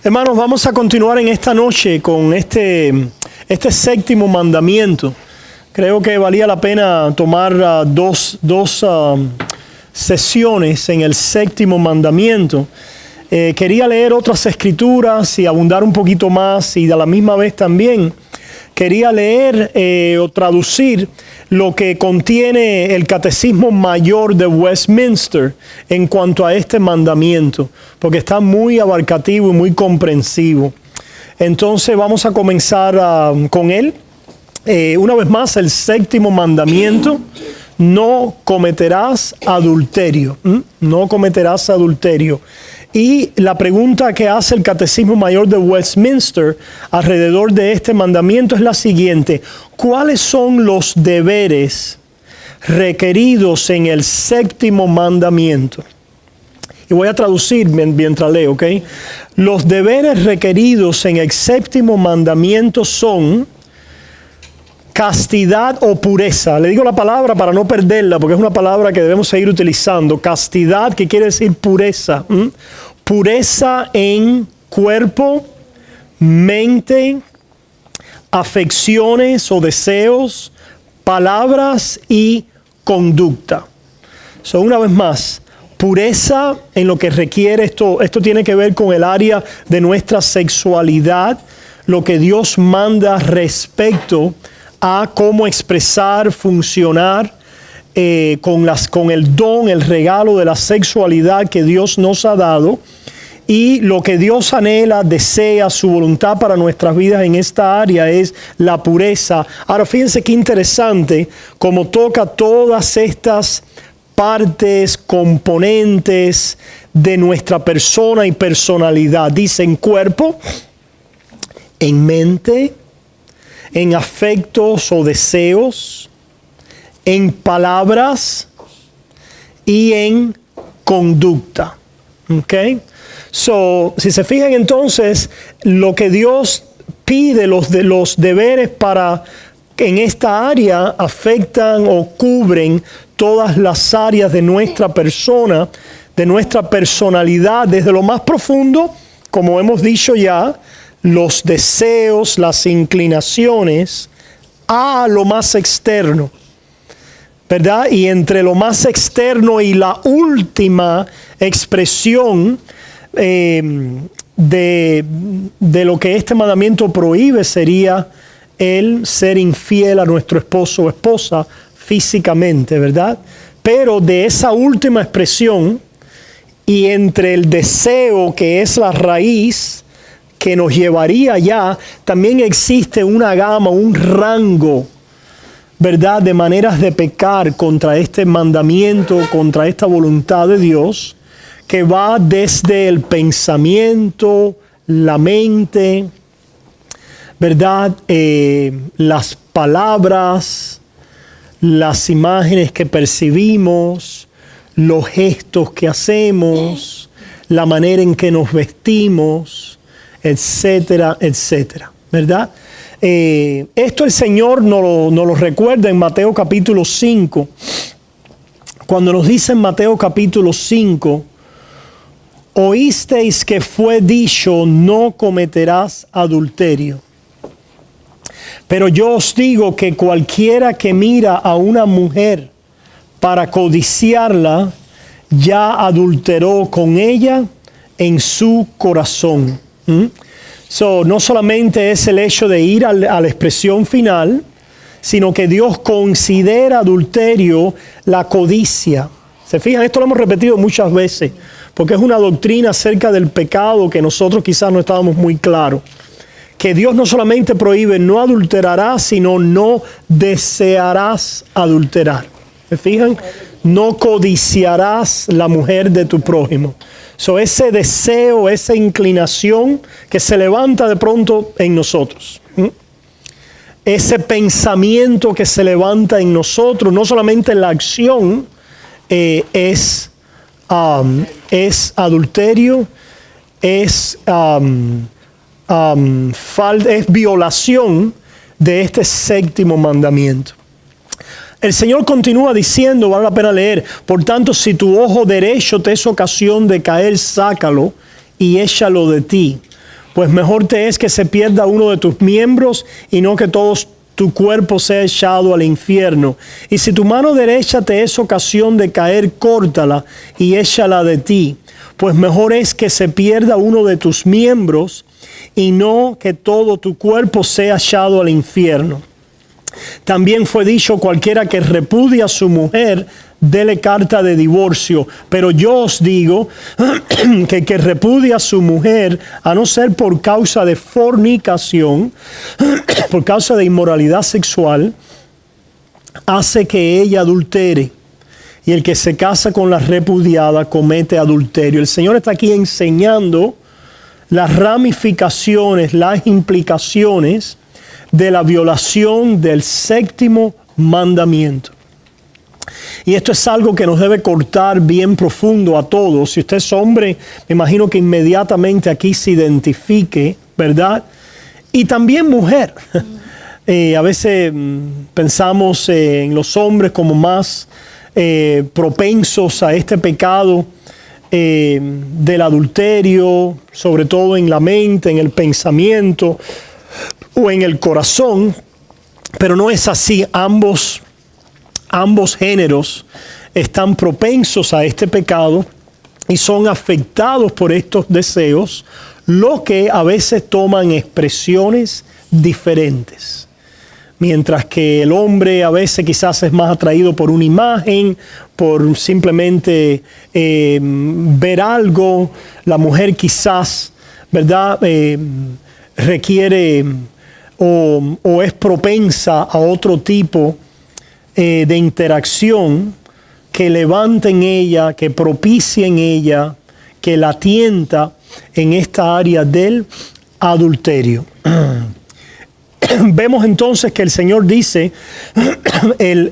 Hermanos, vamos a continuar en esta noche con este séptimo mandamiento. Creo que valía la pena tomar dos sesiones en el séptimo mandamiento. Quería leer otras escrituras y abundar un poquito más, y a la misma vez también quería leer o traducir lo que contiene el Catecismo Mayor de Westminster en cuanto a este mandamiento, porque está muy abarcativo y muy comprensivo. Entonces vamos a comenzar con él. Una vez más, el séptimo mandamiento: no cometerás adulterio. No cometerás adulterio. Y la pregunta que hace el Catecismo Mayor de Westminster alrededor de este mandamiento es la siguiente: ¿cuáles son los deberes requeridos en el séptimo mandamiento? Y voy a traducir mientras leo, ¿ok? Los deberes requeridos en el séptimo mandamiento son castidad o pureza. Le digo la palabra para no perderla, porque es una palabra que debemos seguir utilizando. Castidad, que quiere decir pureza. Pureza en cuerpo, mente, afecciones o deseos, palabras y conducta. Una vez más, pureza en lo que requiere esto tiene que ver con el área de nuestra sexualidad, lo que Dios manda respecto a cómo expresar, funcionar con el don, el regalo de la sexualidad que Dios nos ha dado, y lo que Dios anhela, desea, su voluntad para nuestras vidas en esta área es la pureza. Ahora fíjense qué interesante cómo toca todas estas partes, componentes de nuestra persona y personalidad. Dice en cuerpo, en mente, en afectos o deseos, en palabras y en conducta. ¿Ok? Si se fijan entonces, lo que Dios pide, los deberes en esta área afectan o cubren todas las áreas de nuestra persona, de nuestra personalidad, desde lo más profundo, como hemos dicho ya, los deseos, las inclinaciones, a lo más externo, ¿verdad? Y entre lo más externo y la última expresión de lo que este mandamiento prohíbe sería el ser infiel a nuestro esposo o esposa físicamente, ¿verdad? Pero de esa última expresión y entre el deseo, que es la raíz que nos llevaría allá, también existe una gama, un rango, ¿verdad?, de maneras de pecar contra este mandamiento, contra esta voluntad de Dios, que va desde el pensamiento, la mente, ¿verdad?, las palabras, las imágenes que percibimos, los gestos que hacemos, la manera en que nos vestimos, etcétera, etcétera, ¿verdad? Esto el Señor nos lo recuerda en Mateo capítulo 5, cuando nos dice en Mateo capítulo 5: oísteis que fue dicho, no cometerás adulterio. Pero yo os digo que cualquiera que mira a una mujer para codiciarla, ya adulteró con ella en su corazón. No solamente es el hecho de ir a la expresión final, sino que Dios considera adulterio la codicia. ¿Se fijan? Esto lo hemos repetido muchas veces, porque es una doctrina acerca del pecado que nosotros quizás no estábamos muy claros. Que Dios no solamente prohíbe no adulterarás, sino no desearás adulterar. ¿Se fijan? No codiciarás la mujer de tu prójimo. Ese deseo, esa inclinación que se levanta de pronto en nosotros. Ese pensamiento que se levanta en nosotros, no solamente en la acción, es adulterio, es violación de este séptimo mandamiento. El Señor continúa diciendo, vale la pena leer: por tanto, si tu ojo derecho te es ocasión de caer, sácalo y échalo de ti, pues mejor te es que se pierda uno de tus miembros y no que todo tu cuerpo sea echado al infierno. Y si tu mano derecha te es ocasión de caer, córtala y échala de ti, pues mejor es que se pierda uno de tus miembros y no que todo tu cuerpo sea echado al infierno. También fue dicho: cualquiera que repudia a su mujer, dele carta de divorcio. Pero yo os digo que el que repudia a su mujer, a no ser por causa de fornicación, por causa de inmoralidad sexual, hace que ella adultere. Y el que se casa con la repudiada comete adulterio. El Señor está aquí enseñando las ramificaciones, las implicaciones de la violación del séptimo mandamiento. Y esto es algo que nos debe cortar bien profundo a todos. Si usted es hombre, me imagino que inmediatamente aquí se identifique, ¿verdad? Y también mujer. A veces pensamos en los hombres como más propensos a este pecado del adulterio, sobre todo en la mente, en el pensamiento o en el corazón, pero no es así. Ambos géneros están propensos a este pecado y son afectados por estos deseos, lo que a veces toman expresiones diferentes. Mientras que el hombre a veces quizás es más atraído por una imagen, por simplemente ver algo, la mujer quizás, ¿verdad? Requiere o es propensa a otro tipo de interacción que levante en ella, que propicie en ella, que la tienta en esta área del adulterio. Vemos entonces que el Señor dice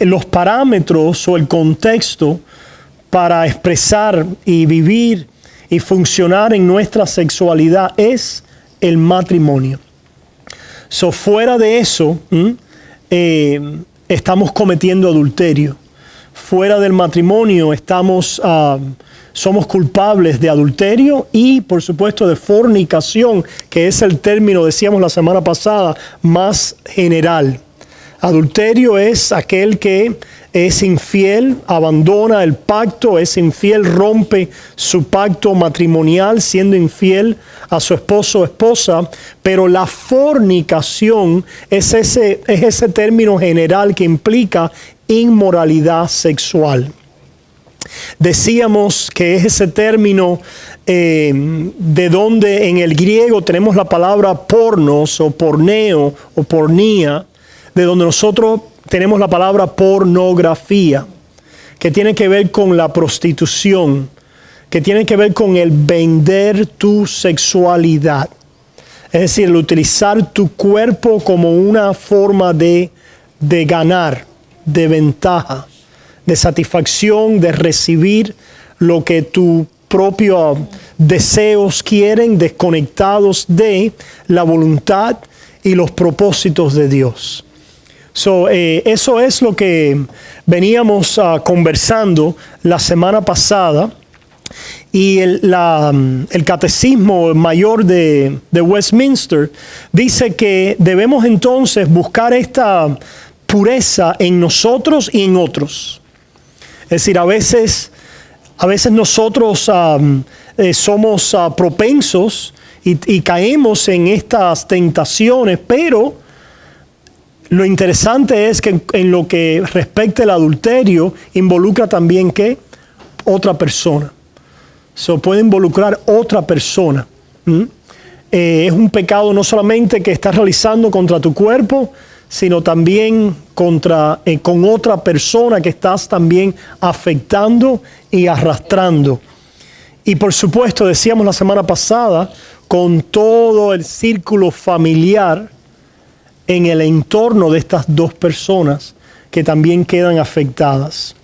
los parámetros o el contexto para expresar y vivir y funcionar en nuestra sexualidad es el matrimonio. Fuera de eso, estamos cometiendo adulterio. Fuera del matrimonio somos culpables de adulterio y, por supuesto, de fornicación, que es el término, decíamos la semana pasada, más general. Adulterio es aquel que es infiel, abandona el pacto, es infiel, rompe su pacto matrimonial siendo infiel a su esposo o esposa, pero la fornicación es ese término general que implica inmoralidad sexual. Decíamos que es ese término de donde en el griego tenemos la palabra pornos o porneo o pornía, de donde nosotros tenemos la palabra pornografía, que tiene que ver con la prostitución, que tiene que ver con el vender tu sexualidad. Es decir, el utilizar tu cuerpo como una forma de ganar, de ventaja, de satisfacción, de recibir lo que tus propios deseos quieren, desconectados de la voluntad y los propósitos de Dios. Eso es lo que veníamos conversando la semana pasada. Y el Catecismo Mayor de Westminster dice que debemos entonces buscar esta pureza en nosotros y en otros. Es decir, a veces nosotros somos propensos y caemos en estas tentaciones, pero lo interesante es que en lo que respecta al adulterio, involucra también ¿qué? Otra persona. Puede involucrar otra persona. Es un pecado no solamente que estás realizando contra tu cuerpo, sino también con otra persona que estás también afectando y arrastrando. Y por supuesto, decíamos la semana pasada, con todo el círculo familiar en el entorno de estas dos personas que también quedan afectadas.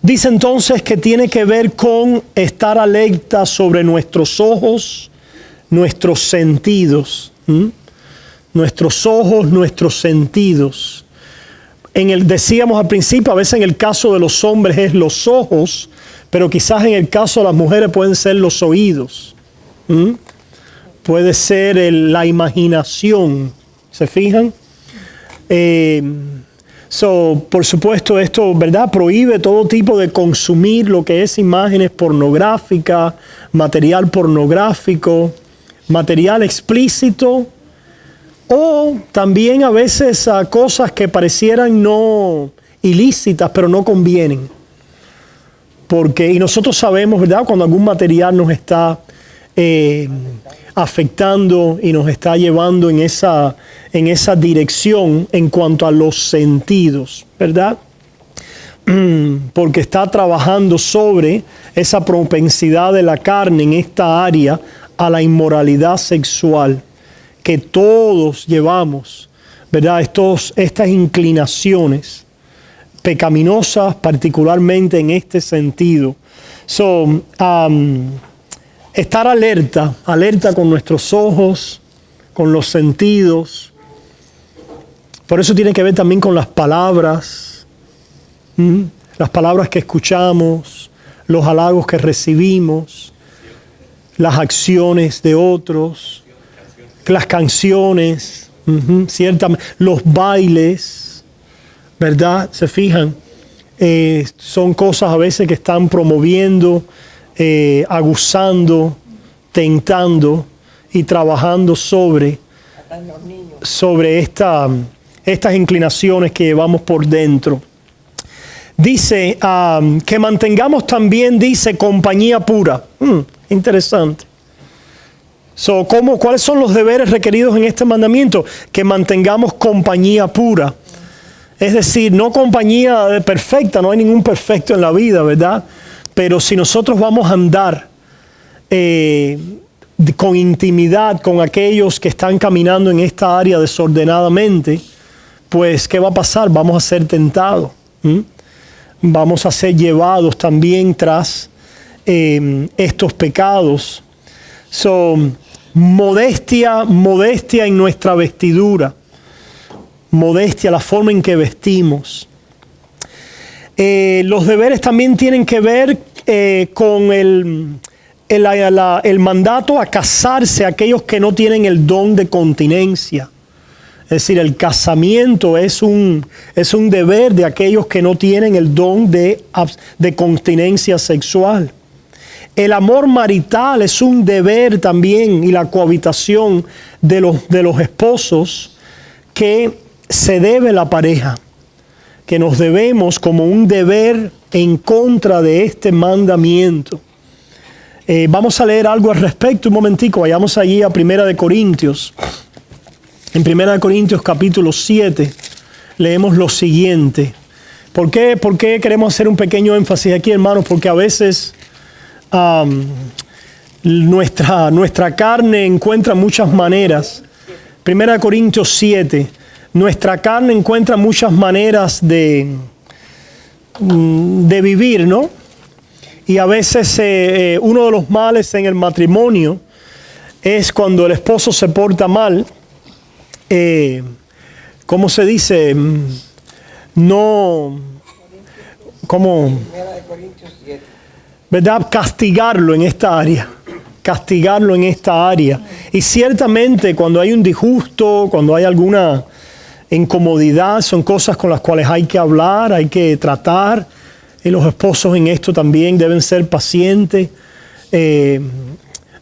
Dice entonces que tiene que ver con estar alerta sobre nuestros ojos, nuestros sentidos. Nuestros ojos, nuestros sentidos. Decíamos al principio, a veces en el caso de los hombres es los ojos, pero quizás en el caso de las mujeres pueden ser los oídos. puede ser la imaginación. ¿Se fijan? Por supuesto, esto, ¿verdad?, prohíbe todo tipo de consumir lo que es imágenes pornográficas, material pornográfico, material explícito, o también a veces cosas que parecieran no ilícitas, pero no convienen. Y nosotros sabemos, ¿verdad?, cuando algún material nos está afectando y nos está llevando en esa dirección en cuanto a los sentidos, ¿verdad? Porque está trabajando sobre esa propensidad de la carne en esta área a la inmoralidad sexual que todos llevamos, ¿verdad? Estas inclinaciones pecaminosas, particularmente en este sentido. Estar alerta con nuestros ojos, con los sentidos. Por eso tiene que ver también con las palabras que escuchamos, los halagos que recibimos, las acciones de otros, las canciones, ciertamente, los bailes, ¿verdad? ¿Se fijan? Son cosas a veces que están promoviendo, aguzando, tentando y trabajando sobre estas inclinaciones que llevamos por dentro. Dice que mantengamos también, dice, compañía pura. Interesante. ¿Cuáles son los deberes requeridos en este mandamiento? Que mantengamos compañía pura. Es decir, no compañía perfecta, no hay ningún perfecto en la vida, ¿verdad? Pero si nosotros vamos a andar con intimidad con aquellos que están caminando en esta área desordenadamente, pues ¿qué va a pasar? Vamos a ser tentados. Vamos a ser llevados también tras estos pecados. Modestia en nuestra vestidura. Modestia, la forma en que vestimos. Los deberes también tienen que ver con el mandato a casarse a aquellos que no tienen el don de continencia. Es decir, el casamiento es un deber de aquellos que no tienen el don de continencia sexual. El amor marital es un deber también, y la cohabitación de los esposos que se debe a la pareja, que nos debemos como un deber en contra de este mandamiento. Vamos a leer algo al respecto un momentico. Vayamos allí a 1 Corintios. En 1 Corintios capítulo 7 leemos lo siguiente. ¿Por qué queremos hacer un pequeño énfasis aquí, hermanos? Porque a veces nuestra carne encuentra muchas maneras. 1 Corintios 7. Nuestra carne encuentra muchas maneras de vivir, ¿no? Y a veces uno de los males en el matrimonio es cuando el esposo se porta mal. ¿Cómo se dice? ¿Verdad? Castigarlo en esta área. Y ciertamente cuando hay un disgusto, cuando hay alguna incomodidad, son cosas con las cuales hay que hablar, hay que tratar. Y los esposos en esto también deben ser pacientes.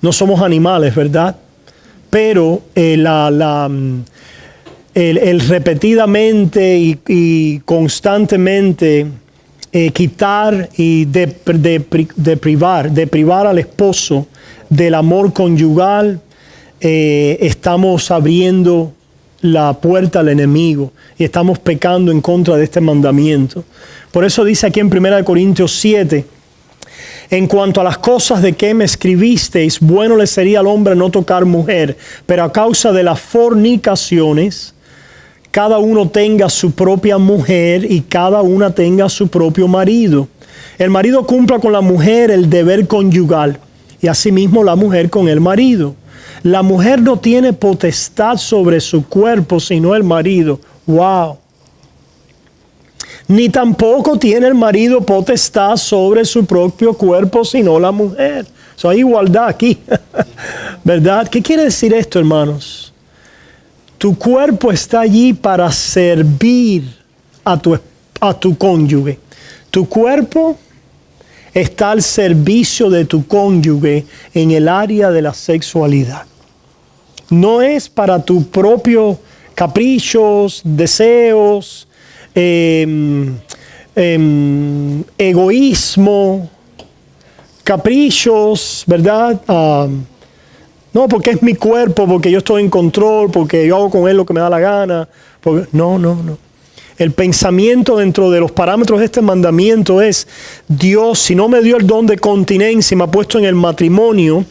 No somos animales, ¿verdad? Pero el repetidamente y constantemente quitar y privar al esposo del amor conyugal, estamos abriendo la puerta al enemigo y estamos pecando en contra de este mandamiento. Por eso dice aquí en 1 Corintios 7, en cuanto a las cosas de que me escribisteis, bueno le sería al hombre no tocar mujer, pero a causa de las fornicaciones, cada uno tenga su propia mujer y cada una tenga su propio marido. El marido cumpla con la mujer el deber conyugal y asimismo la mujer con el marido. La mujer no tiene potestad sobre su cuerpo sino el marido. ¡Wow! Ni tampoco tiene el marido potestad sobre su propio cuerpo sino la mujer. So, hay igualdad aquí, ¿verdad? ¿Qué quiere decir esto, hermanos? Tu cuerpo está allí para servir a tu cónyuge. Tu cuerpo está al servicio de tu cónyuge en el área de la sexualidad. No es para tus propios caprichos, deseos, egoísmo, caprichos, ¿verdad? No, porque es mi cuerpo, porque yo estoy en control, porque yo hago con él lo que me da la gana. No. El pensamiento dentro de los parámetros de este mandamiento es: Dios, si no me dio el don de continencia y me ha puesto en el matrimonio,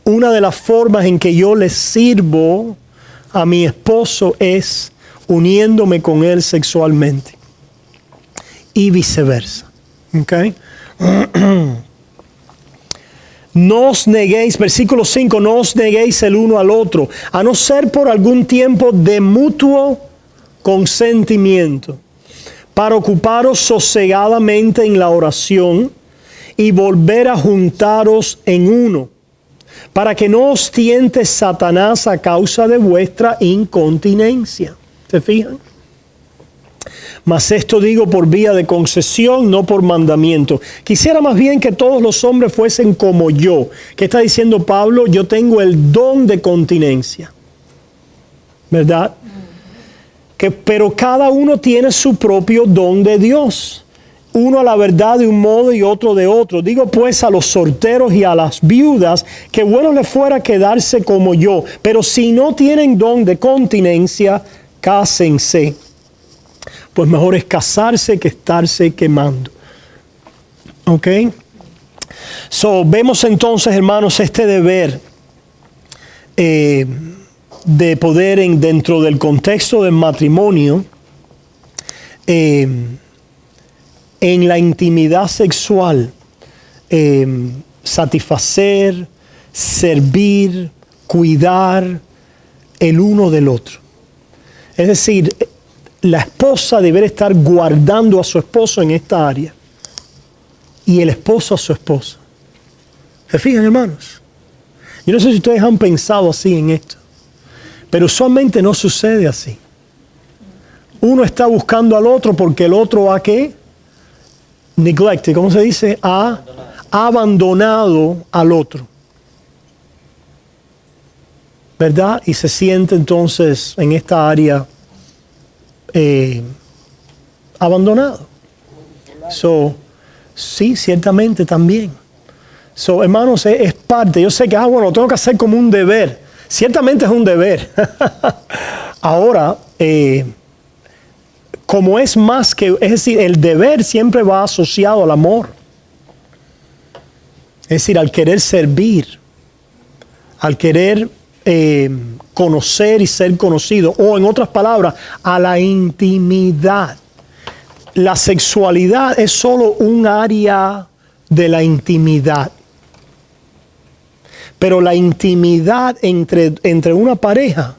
una de las formas en que yo le sirvo a mi esposo es uniéndome con él sexualmente. Y viceversa. ¿Ok? No os neguéis, versículo 5, no os neguéis el uno al otro, a no ser por algún tiempo de mutuo consentimiento, para ocuparos sosegadamente en la oración y volver a juntaros en uno, para que no os tiente Satanás a causa de vuestra incontinencia. ¿Se fijan? Mas esto digo por vía de concesión, no por mandamiento. Quisiera más bien que todos los hombres fuesen como yo. ¿Qué está diciendo Pablo? Yo tengo el don de continencia, ¿verdad? Pero cada uno tiene su propio don de Dios. Uno a la verdad de un modo y otro de otro. Digo pues a los solteros y a las viudas que bueno les fuera quedarse como yo. Pero si no tienen don de continencia, cásense. Pues mejor es casarse que estarse quemando. ¿Ok? Vemos entonces, hermanos, este deber de poder dentro del contexto del matrimonio, en la intimidad sexual, satisfacer, servir, cuidar el uno del otro. Es decir, la esposa deberá estar guardando a su esposo en esta área y el esposo a su esposa. ¿Se fijan, hermanos? Yo no sé si ustedes han pensado así en esto, pero usualmente no sucede así. Uno está buscando al otro porque el otro ha ¿qué? Neglected, ¿cómo se dice? Ha abandonado al otro, ¿verdad? Y se siente entonces en esta área abandonado. Sí, ciertamente también. Hermanos, es parte. Yo sé que, bueno, lo tengo que hacer como un deber. Ciertamente es un deber. Ahora, como es más que, es decir, el deber siempre va asociado al amor. Es decir, al querer servir, al querer conocer y ser conocido, o en otras palabras, a la intimidad. La sexualidad es solo un área de la intimidad, pero la intimidad entre una pareja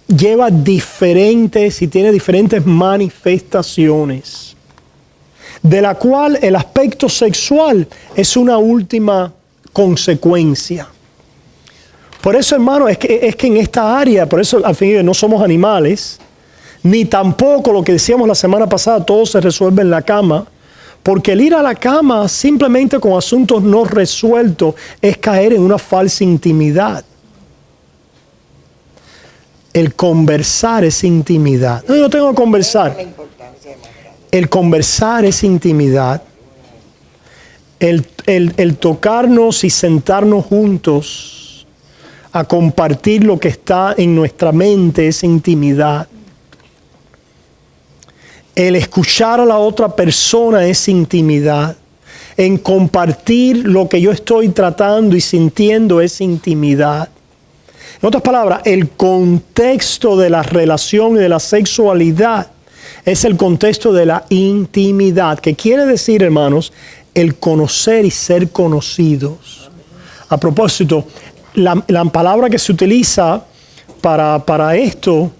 lleva diferentes y tiene diferentes manifestaciones, de la cual el aspecto sexual es una última consecuencia. Por eso, hermano, es que en esta área, por eso al fin no somos animales, ni tampoco lo que decíamos la semana pasada, todo se resuelve en la cama, porque el ir a la cama simplemente con asuntos no resueltos es caer en una falsa intimidad. El conversar es intimidad. No, yo tengo que conversar. El conversar es intimidad. El tocarnos y sentarnos juntos a compartir lo que está en nuestra mente es intimidad. El escuchar a la otra persona es intimidad. En compartir lo que yo estoy tratando y sintiendo es intimidad. En otras palabras, el contexto de la relación y de la sexualidad es el contexto de la intimidad, que quiere decir, hermanos, el conocer y ser conocidos. A propósito, la palabra que se utiliza para esto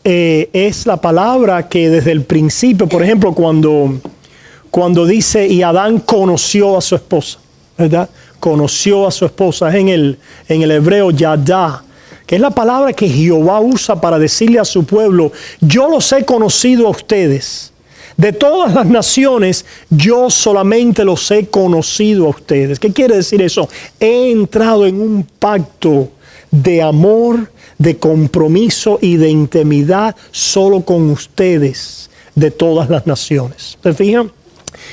es la palabra que desde el principio, por ejemplo, cuando dice y Adán conoció a su esposa, ¿verdad? conoció a su esposa. Es en el hebreo yadá, que es la palabra que Jehová usa para decirle a su pueblo: yo los he conocido a ustedes. De todas las naciones, yo solamente los he conocido a ustedes. ¿Qué quiere decir eso? He entrado en un pacto de amor, de compromiso y de intimidad solo con ustedes de todas las naciones. ¿Se fijan?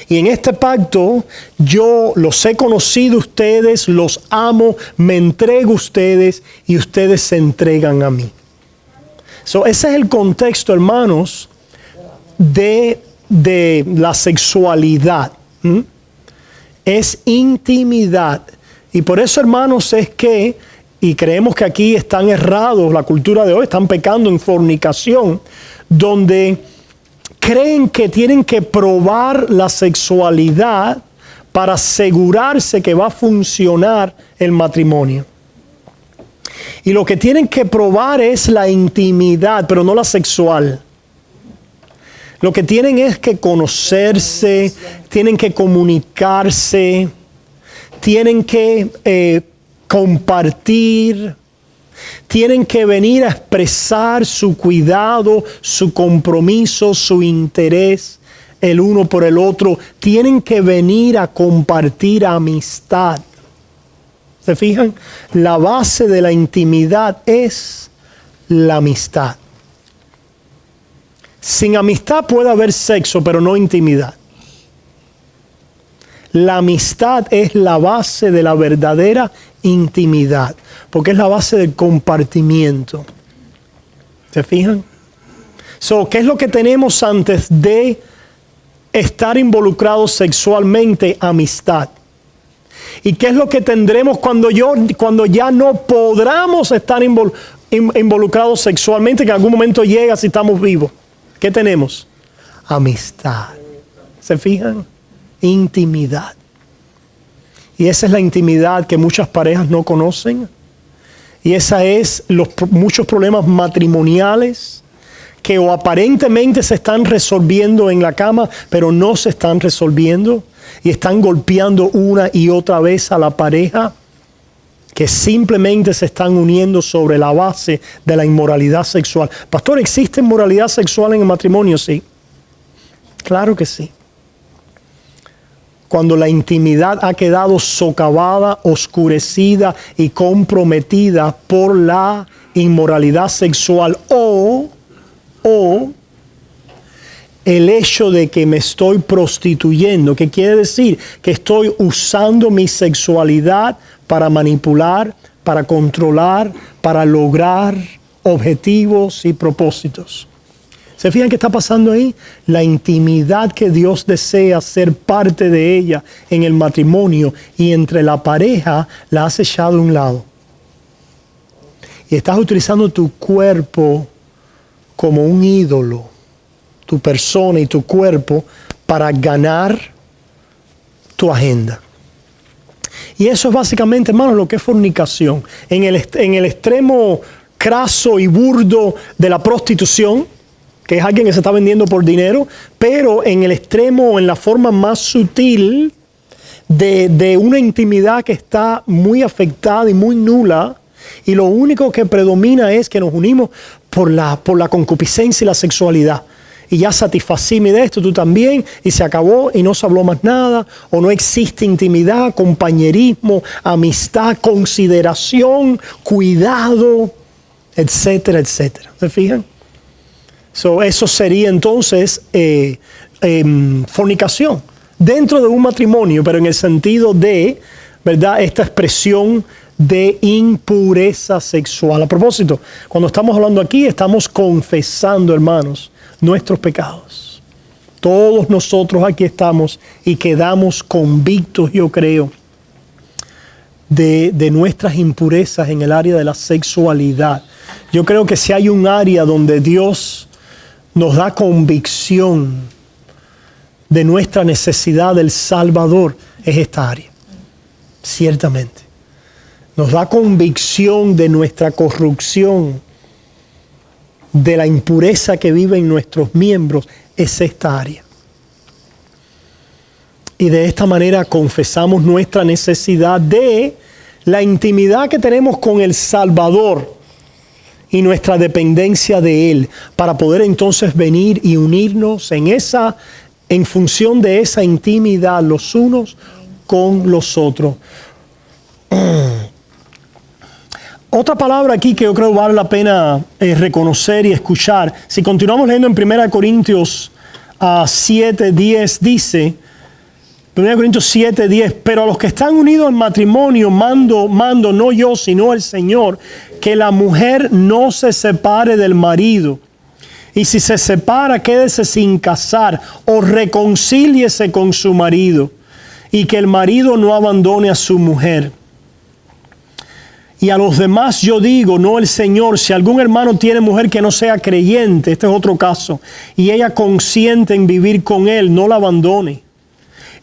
Y en este pacto yo los he conocido a ustedes, los amo, me entrego a ustedes y ustedes se entregan a mí. Ese es el contexto, hermanos, de la sexualidad. Es intimidad. Y por eso, hermanos, es que, y creemos que aquí están errados, la cultura de hoy, están pecando en fornicación, donde creen que tienen que probar la sexualidad para asegurarse que va a funcionar el matrimonio. Y lo que tienen que probar es la intimidad, pero no la sexual. Lo que tienen es que conocerse, tienen que comunicarse, tienen que compartir, tienen que venir a expresar su cuidado, su compromiso, su interés el uno por el otro. Tienen que venir a compartir amistad. ¿Se fijan? La base de la intimidad es la amistad. Sin amistad puede haber sexo, pero no intimidad. La amistad es la base de la verdadera intimidad, porque es la base del compartimiento. ¿Se fijan? ¿Qué es lo que tenemos antes de estar involucrados sexualmente? Amistad. ¿Y qué es lo que tendremos cuando ya no podamos estar involucrados sexualmente, que en algún momento llega si estamos vivos? ¿Qué tenemos? Amistad. ¿Se fijan? Intimidad. Y esa es la intimidad que muchas parejas no conocen. Y esa es muchos problemas matrimoniales que o aparentemente se están resolviendo en la cama, pero no se están resolviendo. Y están golpeando una y otra vez a la pareja, que simplemente se están uniendo sobre la base de la inmoralidad sexual. Pastor, ¿existe inmoralidad sexual en el matrimonio? Sí. Claro que sí. Cuando la intimidad ha quedado socavada, oscurecida y comprometida por la inmoralidad sexual o el hecho de que me estoy prostituyendo, que quiere decir que estoy usando mi sexualidad para manipular, para controlar, para lograr objetivos y propósitos. ¿Se fijan qué está pasando ahí? La intimidad que Dios desea ser parte de ella en el matrimonio y entre la pareja la has echado a un lado. Y estás utilizando tu cuerpo como un ídolo, tu persona y tu cuerpo, para ganar tu agenda. Y eso es básicamente, hermanos, lo que es fornicación. En el extremo craso y burdo de la prostitución, que es alguien que se está vendiendo por dinero, pero en el extremo, en la forma más sutil de una intimidad que está muy afectada y muy nula, y lo único que predomina es que nos unimos por la concupiscencia y la sexualidad. Y ya satisfacíme de esto, tú también, y se acabó y no se habló más nada, o no existe intimidad, compañerismo, amistad, consideración, cuidado, etcétera, etcétera. ¿Se fijan? Eso sería entonces fornicación dentro de un matrimonio, pero en el sentido de, ¿verdad?, esta expresión de impureza sexual. A propósito, cuando estamos hablando aquí, estamos confesando, hermanos, nuestros pecados. Todos nosotros aquí estamos y quedamos convictos, yo creo, de nuestras impurezas en el área de la sexualidad. Yo creo que si hay un área donde Dios nos da convicción de nuestra necesidad del Salvador, es esta área. Ciertamente. Nos da convicción de nuestra corrupción, de la impureza que vive en nuestros miembros, es esta área. Y de esta manera confesamos nuestra necesidad de la intimidad que tenemos con el Salvador y nuestra dependencia de Él, para poder entonces venir y unirnos en función de esa intimidad los unos con los otros. Otra palabra aquí que yo creo vale la pena reconocer y escuchar. Si continuamos leyendo en 1 Corintios 7:10 dice, 1 Corintios 7:10, pero a los que están unidos en matrimonio mando no yo, sino el Señor, que la mujer no se separe del marido. Y si se separa, quédese sin casar o reconcíliese con su marido. Y que el marido no abandone a su mujer. Y a los demás yo digo, no el Señor, si algún hermano tiene mujer que no sea creyente, este es otro caso, y ella consiente en vivir con él, no la abandone.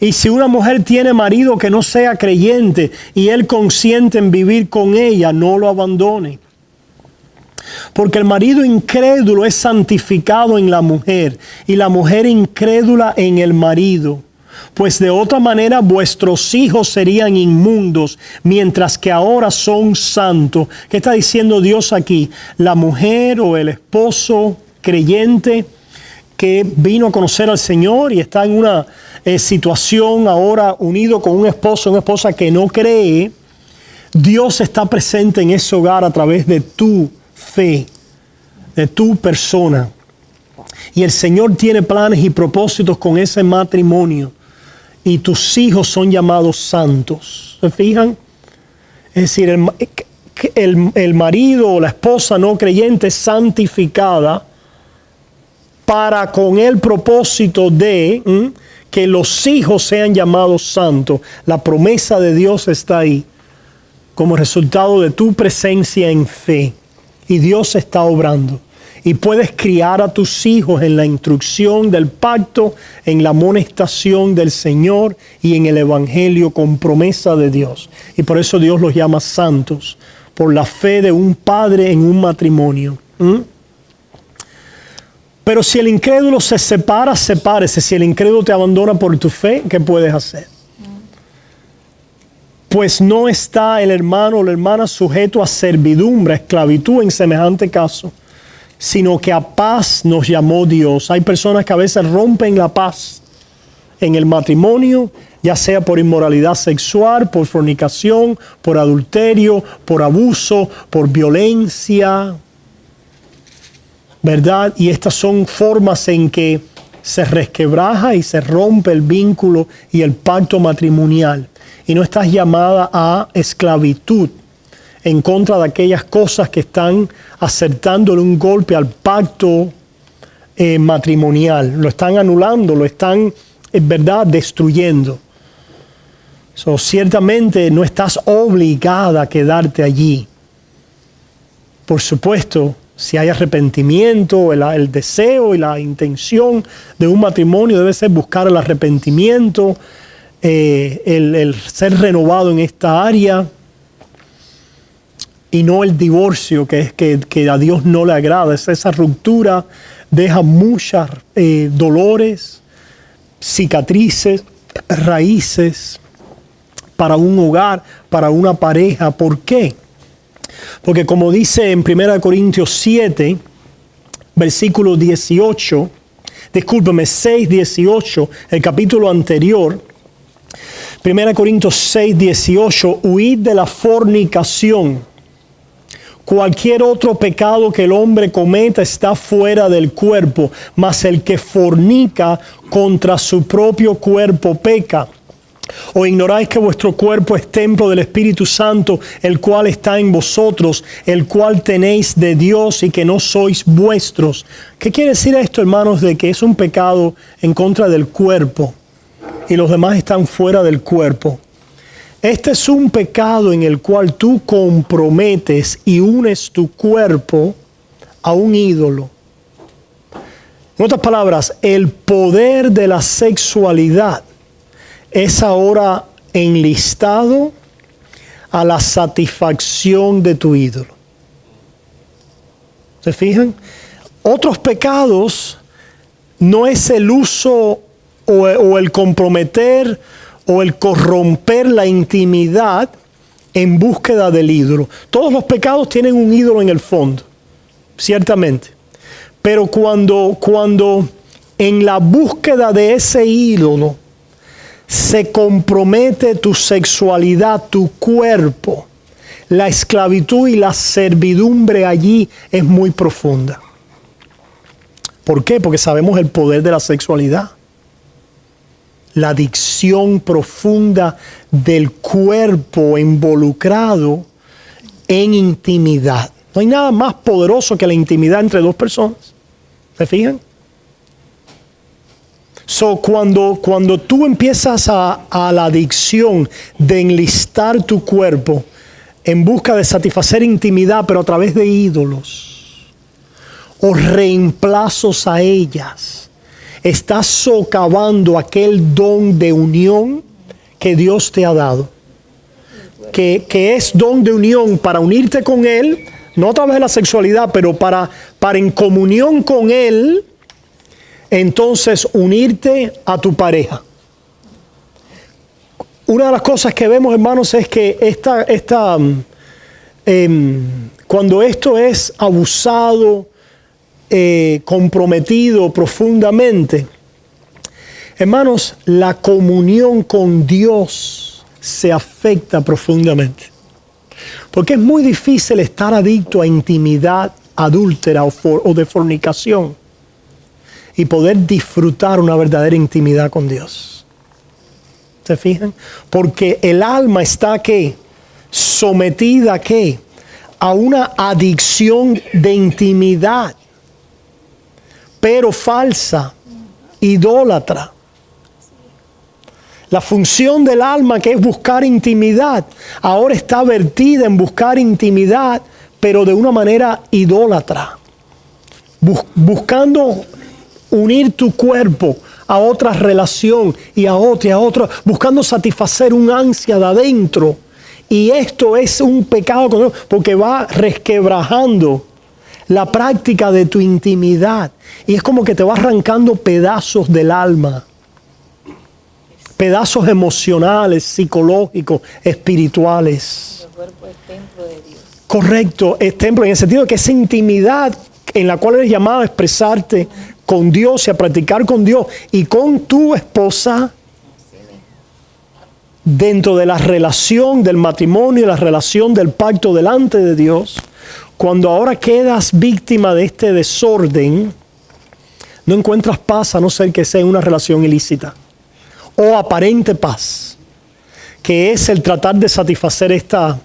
Y si una mujer tiene marido que no sea creyente y él consiente en vivir con ella, no lo abandone. Porque el marido incrédulo es santificado en la mujer y la mujer incrédula en el marido. Pues de otra manera vuestros hijos serían inmundos, mientras que ahora son santos. ¿Qué está diciendo Dios aquí? La mujer o el esposo creyente que vino a conocer al Señor y está en una situación ahora unido con un esposo o una esposa que no cree, Dios está presente en ese hogar a través de tu fe, de tu persona. Y el Señor tiene planes y propósitos con ese matrimonio. Y tus hijos son llamados santos. ¿Se fijan? Es decir, el marido o la esposa no creyente es santificada para con el propósito de que los hijos sean llamados santos. La promesa de Dios está ahí como resultado de tu presencia en fe. Y Dios está obrando. Y puedes criar a tus hijos en la instrucción del pacto, en la amonestación del Señor y en el Evangelio con promesa de Dios. Y por eso Dios los llama santos, por la fe de un padre en un matrimonio. Pero si el incrédulo se separa, sepárese. Si el incrédulo te abandona por tu fe, ¿qué puedes hacer? Pues no está el hermano o la hermana sujeto a servidumbre, a esclavitud en semejante caso, sino que a paz nos llamó Dios. Hay personas que a veces rompen la paz en el matrimonio, ya sea por inmoralidad sexual, por fornicación, por adulterio, por abuso, por violencia, ¿verdad? Y estas son formas en que se resquebraja y se rompe el vínculo y el pacto matrimonial. Y no estás llamada a esclavitud en contra de aquellas cosas que están acertándole un golpe al pacto matrimonial. Lo están anulando, lo están, en verdad, destruyendo. Ciertamente no estás obligada a quedarte allí. Por supuesto, si hay arrepentimiento, el deseo y la intención de un matrimonio debe ser buscar el arrepentimiento, el ser renovado en esta área, y no el divorcio, que a Dios no le agrada. Esa ruptura deja muchos dolores, cicatrices, raíces para un hogar, para una pareja. ¿Por qué? Porque como dice en 1 Corintios 7, versículo 18, 6, 18, el capítulo anterior, 1 Corintios 6, 18, huid de la fornicación. Cualquier otro pecado que el hombre cometa está fuera del cuerpo, mas el que fornica contra su propio cuerpo peca. ¿O ignoráis que vuestro cuerpo es templo del Espíritu Santo, el cual está en vosotros, el cual tenéis de Dios y que no sois vuestros? ¿Qué quiere decir esto, hermanos, de que es un pecado en contra del cuerpo y los demás están fuera del cuerpo? Este es un pecado en el cual tú comprometes y unes tu cuerpo a un ídolo. En otras palabras, el poder de la sexualidad es ahora enlistado a la satisfacción de tu ídolo. ¿Se fijan? Otros pecados no es el uso o el comprometer o el corromper la intimidad en búsqueda del ídolo. Todos los pecados tienen un ídolo en el fondo, ciertamente. Pero cuando en la búsqueda de ese ídolo se compromete tu sexualidad, tu cuerpo, la esclavitud y la servidumbre allí es muy profunda. ¿Por qué? Porque sabemos el poder de la sexualidad. La adicción profunda del cuerpo involucrado en intimidad. No hay nada más poderoso que la intimidad entre dos personas. ¿Se fijan? Cuando tú empiezas a la adicción de enlistar tu cuerpo en busca de satisfacer intimidad, pero a través de ídolos o reemplazos a ellas, estás socavando aquel don de unión que Dios te ha dado. Que es don de unión para unirte con Él, no a través de la sexualidad, pero para en comunión con Él, entonces unirte a tu pareja. Una de las cosas que vemos, hermanos, es que cuando esto es abusado, comprometido profundamente, hermanos, la comunión con Dios se afecta profundamente. Porque es muy difícil estar adicto a intimidad adúltera o de fornicación y poder disfrutar una verdadera intimidad con Dios. ¿Se fijan? Porque el alma está ¿qué? Sometida ¿qué? A una adicción de intimidad, pero falsa, idólatra. La función del alma, que es buscar intimidad, ahora está vertida en buscar intimidad, pero de una manera idólatra. Buscando unir tu cuerpo a otra relación y a otra, buscando satisfacer un ansia de adentro. Y esto es un pecado porque va resquebrajando la práctica de tu intimidad. Y es como que te va arrancando pedazos del alma. Pedazos emocionales, psicológicos, espirituales. El cuerpo es templo de Dios. Correcto, es templo en el sentido de que esa intimidad en la cual eres llamado a expresarte con Dios y a practicar con Dios y con tu esposa dentro de la relación del matrimonio, la relación del pacto delante de Dios. Cuando ahora quedas víctima de este desorden, no encuentras paz a no ser que sea una relación ilícita o aparente paz, que es el tratar de satisfacer esta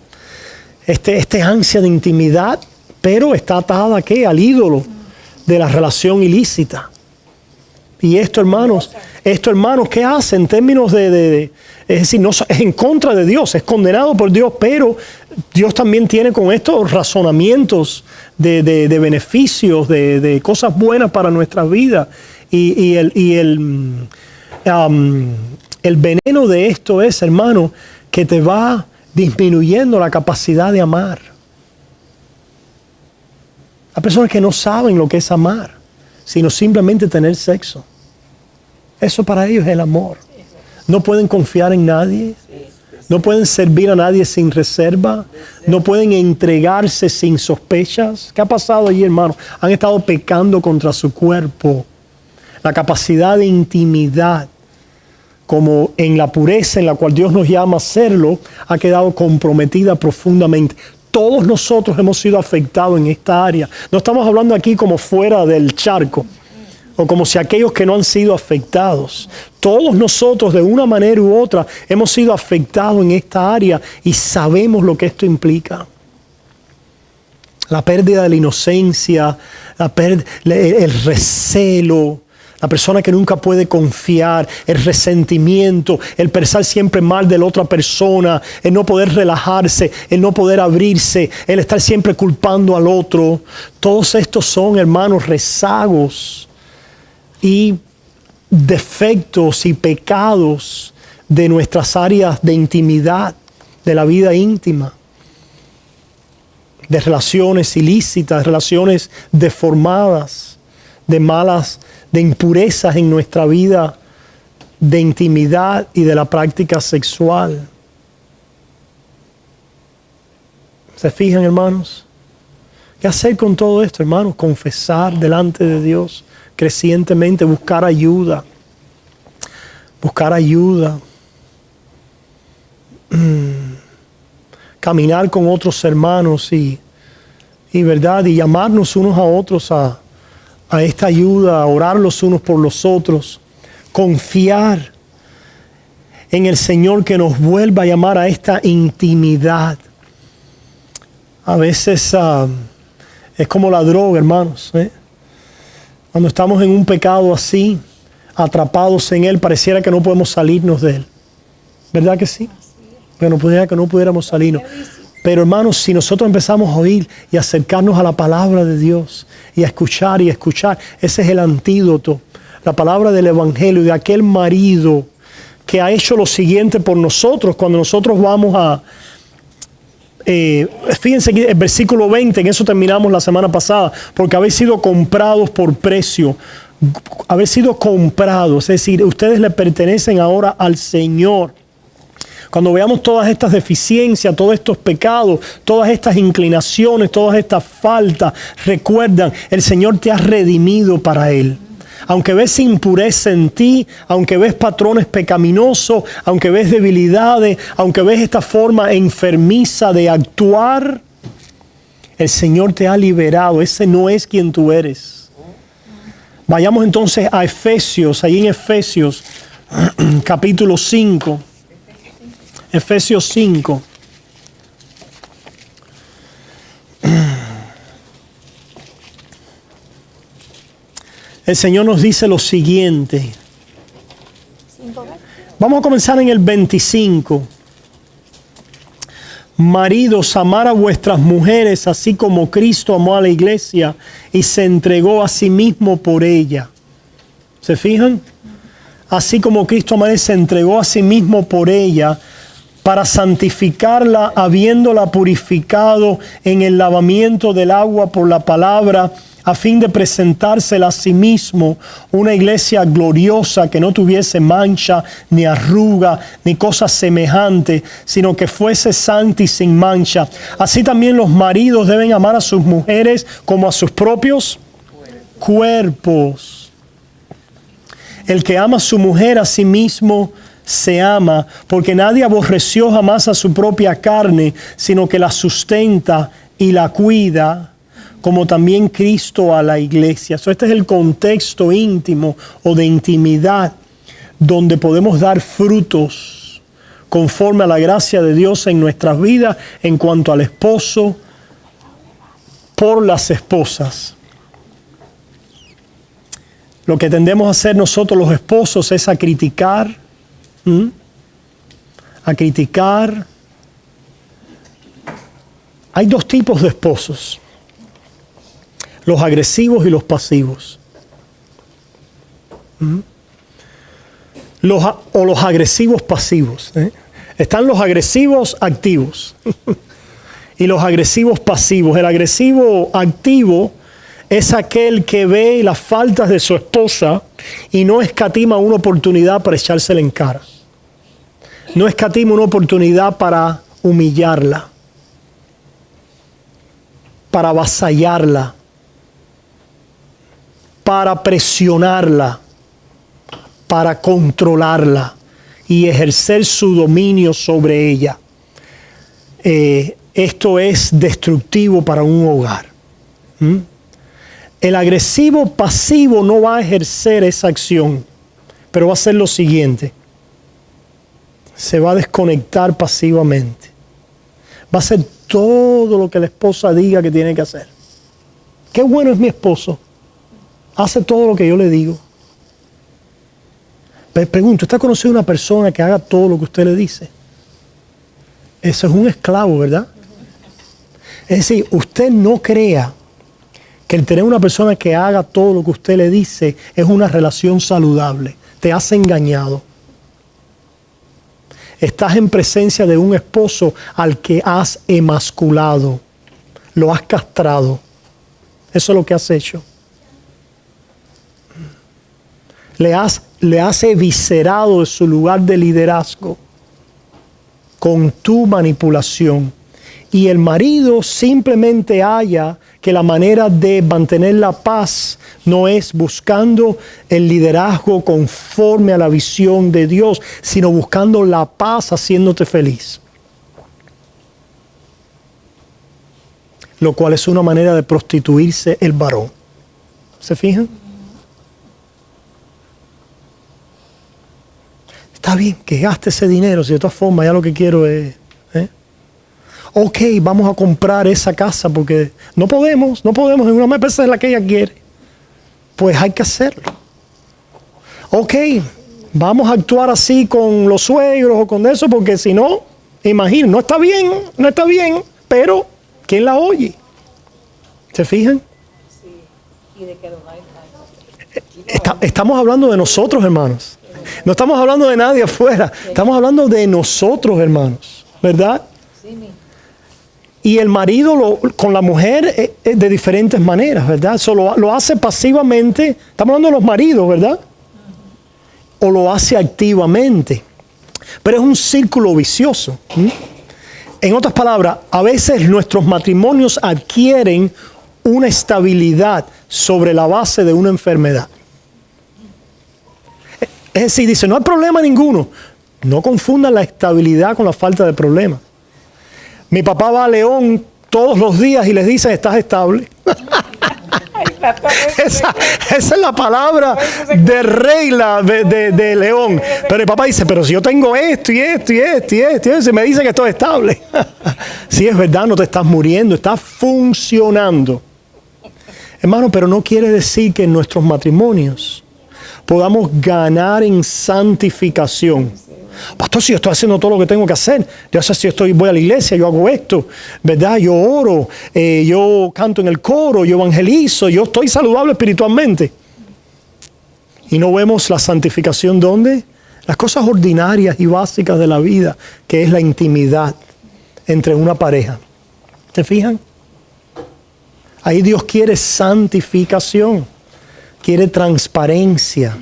ansia de intimidad, pero está atada ¿qué? Al ídolo de la relación ilícita. Y esto, hermanos, ¿qué hace en términos es decir, no, es en contra de Dios, es condenado por Dios, pero Dios también tiene con estos razonamientos de beneficios, de cosas buenas para nuestras vidas. Y el veneno de esto es, hermano, que te va disminuyendo la capacidad de amar. Hay personas que no saben lo que es amar, sino simplemente tener sexo. Eso para ellos es el amor. No pueden confiar en nadie, no pueden servir a nadie sin reserva, no pueden entregarse sin sospechas. ¿Qué ha pasado allí, hermano? Han estado pecando contra su cuerpo. La capacidad de intimidad, como en la pureza en la cual Dios nos llama a hacerlo, ha quedado comprometida profundamente. Todos nosotros hemos sido afectados en esta área. No estamos hablando aquí como fuera del charco, o como si aquellos que no han sido afectados. Todos nosotros, de una manera u otra, hemos sido afectados en esta área y sabemos lo que esto implica. La pérdida de la inocencia, el recelo, la persona que nunca puede confiar, el resentimiento, el pensar siempre mal de la otra persona, el no poder relajarse, el no poder abrirse, el estar siempre culpando al otro. Todos estos son, hermanos, rezagos y defectos y pecados de nuestras áreas de intimidad, de la vida íntima, de relaciones ilícitas, relaciones deformadas, de impurezas en nuestra vida de intimidad y de la práctica sexual. ¿Se fijan, hermanos? ¿Qué hacer con todo esto, hermanos? Confesar delante de Dios crecientemente, buscar ayuda. Buscar ayuda. Caminar con otros hermanos y verdad, y llamarnos unos a otros a esta ayuda, a orar los unos por los otros. Confiar en el Señor que nos vuelva a llamar a esta intimidad. A veces es como la droga, hermanos. Cuando estamos en un pecado así, atrapados en él, pareciera que no podemos salirnos de él. ¿Verdad que sí? Bueno, pudiera que no pudiéramos salirnos. Pero hermanos, si nosotros empezamos a oír y acercarnos a la palabra de Dios y a escuchar, ese es el antídoto. La palabra del Evangelio, de aquel marido que ha hecho lo siguiente por nosotros cuando nosotros vamos a... fíjense aquí, el versículo 20, en eso terminamos la semana pasada, porque habéis sido comprados por precio, habéis sido comprados, es decir, ustedes le pertenecen ahora al Señor. Cuando veamos todas estas deficiencias, todos estos pecados, todas estas inclinaciones, todas estas faltas, recuerdan, el Señor te ha redimido para Él. Aunque ves impureza en ti, aunque ves patrones pecaminosos, aunque ves debilidades, aunque ves esta forma enfermiza de actuar, el Señor te ha liberado. Ese no es quien tú eres. Vayamos entonces a Efesios, ahí en Efesios capítulo 5. Efesios 5. El Señor nos dice lo siguiente. Vamos a comenzar en el 25. Maridos, amar a vuestras mujeres, así como Cristo amó a la iglesia y se entregó a sí mismo por ella. ¿Se fijan? Así como Cristo amó y se entregó a sí mismo por ella, para santificarla, habiéndola purificado en el lavamiento del agua por la palabra, a fin de presentársela a sí mismo una iglesia gloriosa que no tuviese mancha, ni arruga, ni cosa semejante, sino que fuese santa y sin mancha. Así también los maridos deben amar a sus mujeres como a sus propios cuerpos. El que ama a su mujer a sí mismo se ama, porque nadie aborreció jamás a su propia carne, sino que la sustenta y la cuida, como también Cristo a la iglesia. Este es el contexto íntimo o de intimidad donde podemos dar frutos conforme a la gracia de Dios en nuestras vidas en cuanto al esposo por las esposas. Lo que tendemos a hacer nosotros los esposos es a criticar. Hay dos tipos de esposos: los agresivos y los pasivos. Los agresivos pasivos. Están los agresivos activos y los agresivos pasivos. El agresivo activo es aquel que ve las faltas de su esposa y no escatima una oportunidad para echársela en cara. No escatima una oportunidad para humillarla, para avasallarla, para presionarla, para controlarla y ejercer su dominio sobre ella. Esto es destructivo para un hogar. El agresivo pasivo no va a ejercer esa acción, pero va a hacer lo siguiente: se va a desconectar pasivamente. Va a hacer todo lo que la esposa diga que tiene que hacer. Qué bueno es mi esposo. Hace todo lo que yo le digo. Pero pregunto, ¿usted ha conocido a una persona que haga todo lo que usted le dice? Eso es un esclavo, ¿verdad? Es decir, usted no crea que el tener una persona que haga todo lo que usted le dice es una relación saludable. Te has engañado. Estás en presencia de un esposo al que has emasculado. Lo has castrado. Eso es lo que has hecho. Le has le has eviscerado de su lugar de liderazgo con tu manipulación. Y el marido simplemente halla que la manera de mantener la paz no es buscando el liderazgo conforme a la visión de Dios, sino buscando la paz haciéndote feliz. Lo cual es una manera de prostituirse el varón. ¿Se fijan? Está bien que gaste ese dinero, si de todas formas ya lo que quiero es... Ok, vamos a comprar esa casa porque no podemos, en una más pesos es la que ella quiere. Pues hay que hacerlo. Ok, vamos a actuar así con los suegros o con eso porque si no, imagínate, no está bien, pero ¿quién la oye? ¿Se fijan? Sí. ¿Y de qué Estamos hablando de nosotros, hermanos. No estamos hablando de nadie afuera. Estamos hablando de nosotros, hermanos. ¿Verdad? Sí, mi. Y el marido con la mujer de diferentes maneras, ¿verdad? Eso lo hace pasivamente. Estamos hablando de los maridos, ¿verdad? O lo hace activamente. Pero es un círculo vicioso. En otras palabras, a veces nuestros matrimonios adquieren una estabilidad sobre la base de una enfermedad. Es decir, dice, no hay problema ninguno. No confundan la estabilidad con la falta de problema. Mi papá va a León todos los días y les dice, ¿estás estable? esa es la palabra de regla de León. Pero mi papá dice, pero si yo tengo esto y esto y esto y esto y eso, y me dice que estoy estable. Sí, es verdad, no te estás muriendo, estás funcionando. Hermano, pero no quiere decir que en nuestros matrimonios podamos ganar en santificación. Pastor, si yo estoy haciendo todo lo que tengo que hacer, yo sé si voy a la iglesia, yo hago esto, ¿verdad? Yo oro, yo canto en el coro, yo evangelizo, yo estoy saludable espiritualmente. Y no vemos la santificación, ¿dónde? Las cosas ordinarias y básicas de la vida, que es la intimidad entre una pareja. ¿Se fijan? Ahí Dios quiere santificación, quiere transparencia,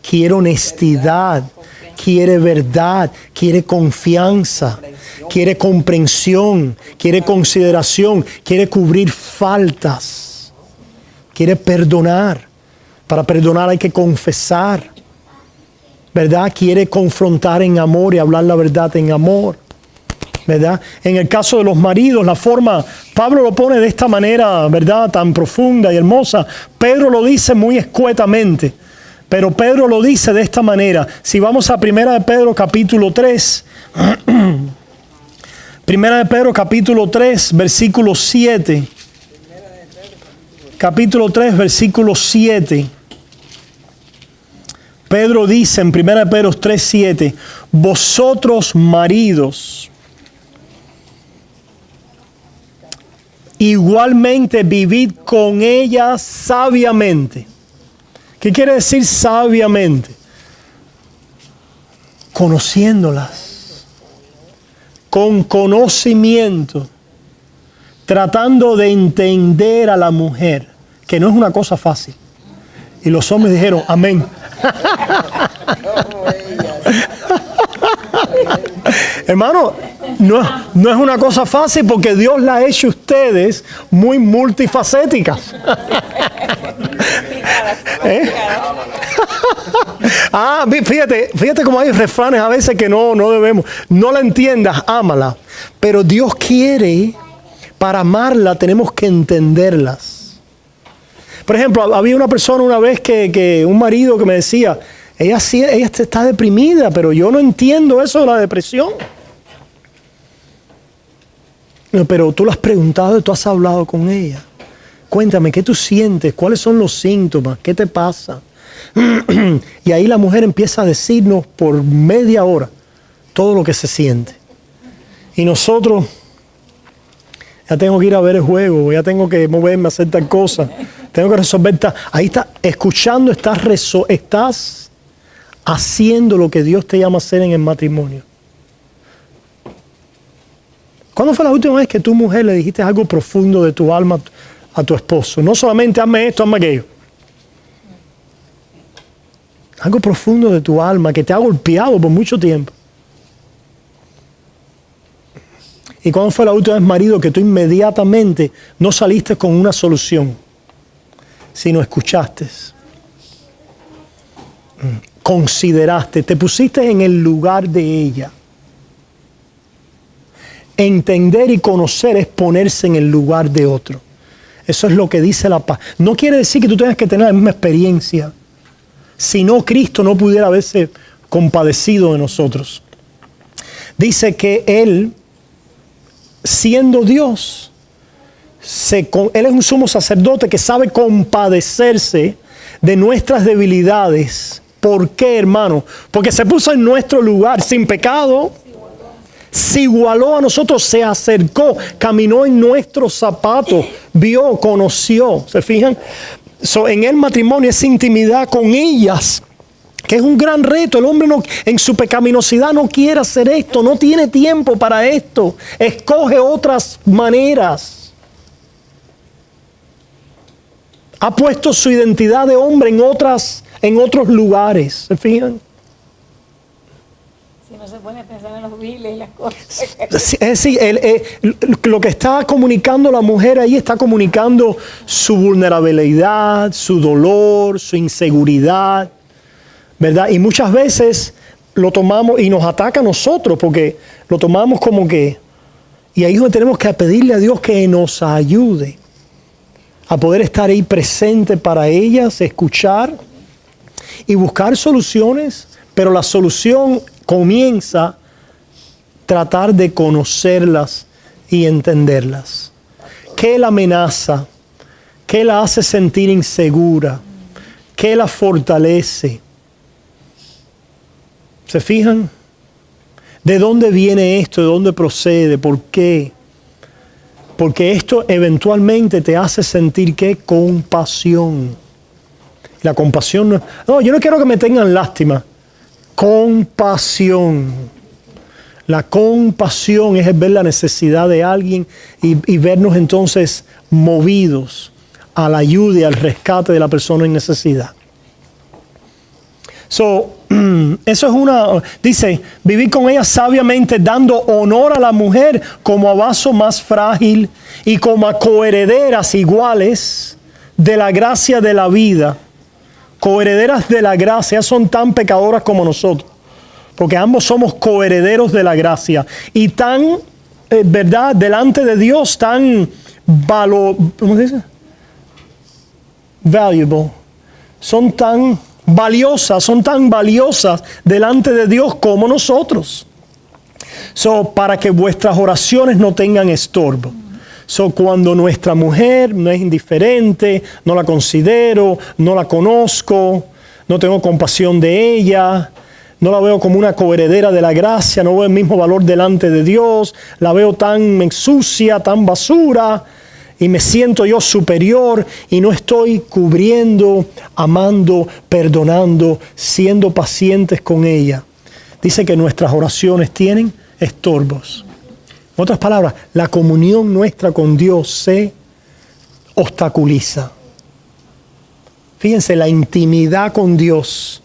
quiere honestidad, quiere verdad, quiere confianza, quiere comprensión, quiere consideración, quiere cubrir faltas, quiere perdonar. Para perdonar hay que confesar, ¿verdad? Quiere confrontar en amor y hablar la verdad en amor, ¿verdad? En el caso de los maridos, la forma, Pablo lo pone de esta manera, ¿verdad? Tan profunda y hermosa. Pedro lo dice muy escuetamente. Pero Pedro lo dice de esta manera. Si vamos a 1 de Pedro capítulo 3. 1 de Pedro capítulo 3, versículo 7. Capítulo 3, versículo 7. Pedro dice en 1 de Pedro 3, 7. Vosotros maridos, igualmente vivid con ella sabiamente. ¿Qué quiere decir sabiamente? Conociéndolas, con conocimiento, tratando de entender a la mujer, que no es una cosa fácil. Y los hombres dijeron, amén. Hermano, no es una cosa fácil porque Dios la ha hecho ustedes muy multifacéticas. Fíjate cómo hay refranes a veces que no debemos. No la entiendas, ámala. Pero Dios quiere, para amarla tenemos que entenderlas. Por ejemplo, había una persona una vez que un marido que me decía, ella está deprimida, pero yo no entiendo eso de la depresión. No, pero tú lo has preguntado y tú has hablado con ella. Cuéntame, ¿qué tú sientes? ¿Cuáles son los síntomas? ¿Qué te pasa? Y ahí la mujer empieza a decirnos por media hora todo lo que se siente. Y nosotros, ya tengo que ir a ver el juego, ya tengo que moverme a hacer tal cosa, tengo que resolver tal. Ahí está, escuchando, estás haciendo lo que Dios te llama a hacer en el matrimonio. ¿Cuándo fue la última vez que tu mujer le dijiste algo profundo de tu alma a tu esposo? No solamente hazme esto, hazme aquello. Algo profundo de tu alma que te ha golpeado por mucho tiempo. ¿Y cuándo fue la última vez, marido, que tú inmediatamente no saliste con una solución, sino escuchaste, consideraste, te pusiste en el lugar de ella? Entender y conocer es ponerse en el lugar de otro. Eso es lo que dice la paz. No quiere decir que tú tengas que tener la misma experiencia. Si no, Cristo no pudiera haberse compadecido de nosotros. Dice que Él, siendo Dios, Él es un sumo sacerdote que sabe compadecerse de nuestras debilidades. ¿Por qué, hermano? Porque se puso en nuestro lugar sin pecado. Se igualó a nosotros, se acercó, caminó en nuestros zapatos, vio, conoció. ¿Se fijan? En el matrimonio es intimidad con ellas, que es un gran reto. El hombre en su pecaminosidad no quiere hacer esto, no tiene tiempo para esto, escoge otras maneras. Ha puesto su identidad de hombre en otros lugares. ¿Se fijan? Si no se pone a pensar en los biles y las cosas. Es decir, lo que está comunicando la mujer ahí está comunicando su vulnerabilidad, su dolor, su inseguridad, ¿verdad? Y muchas veces lo tomamos y nos ataca a nosotros porque lo tomamos como que... Y ahí es donde tenemos que pedirle a Dios que nos ayude a poder estar ahí presente para ellas, escuchar y buscar soluciones, pero la solución comienza a tratar de conocerlas y entenderlas. ¿Qué la amenaza? ¿Qué la hace sentir insegura? ¿Qué la fortalece? ¿Se fijan? ¿De dónde viene esto? ¿De dónde procede? ¿Por qué? Porque esto eventualmente te hace sentir que compasión. La compasión no, yo no quiero que me tengan lástima. Compasión. La compasión es ver la necesidad de alguien y vernos entonces movidos a la ayuda y al rescate de la persona en necesidad. Eso es dice, vivir con ella sabiamente, dando honor a la mujer como a vaso más frágil y como a coherederas iguales de la gracia de la vida. Coherederas de la gracia, son tan pecadoras como nosotros, porque ambos somos coherederos de la gracia y tan, ¿verdad?, delante de Dios, tan ¿cómo se dice? Valuable. Son tan valiosas delante de Dios como nosotros. Para que vuestras oraciones no tengan estorbo. Cuando nuestra mujer me es indiferente, no la considero, no la conozco, no tengo compasión de ella, no la veo como una coheredera de la gracia, no veo el mismo valor delante de Dios, la veo tan sucia, tan basura, y me siento yo superior y no estoy cubriendo, amando, perdonando, siendo pacientes con ella. Dice que nuestras oraciones tienen estorbos. En otras palabras, la comunión nuestra con Dios se obstaculiza. Fíjense, la intimidad con Dios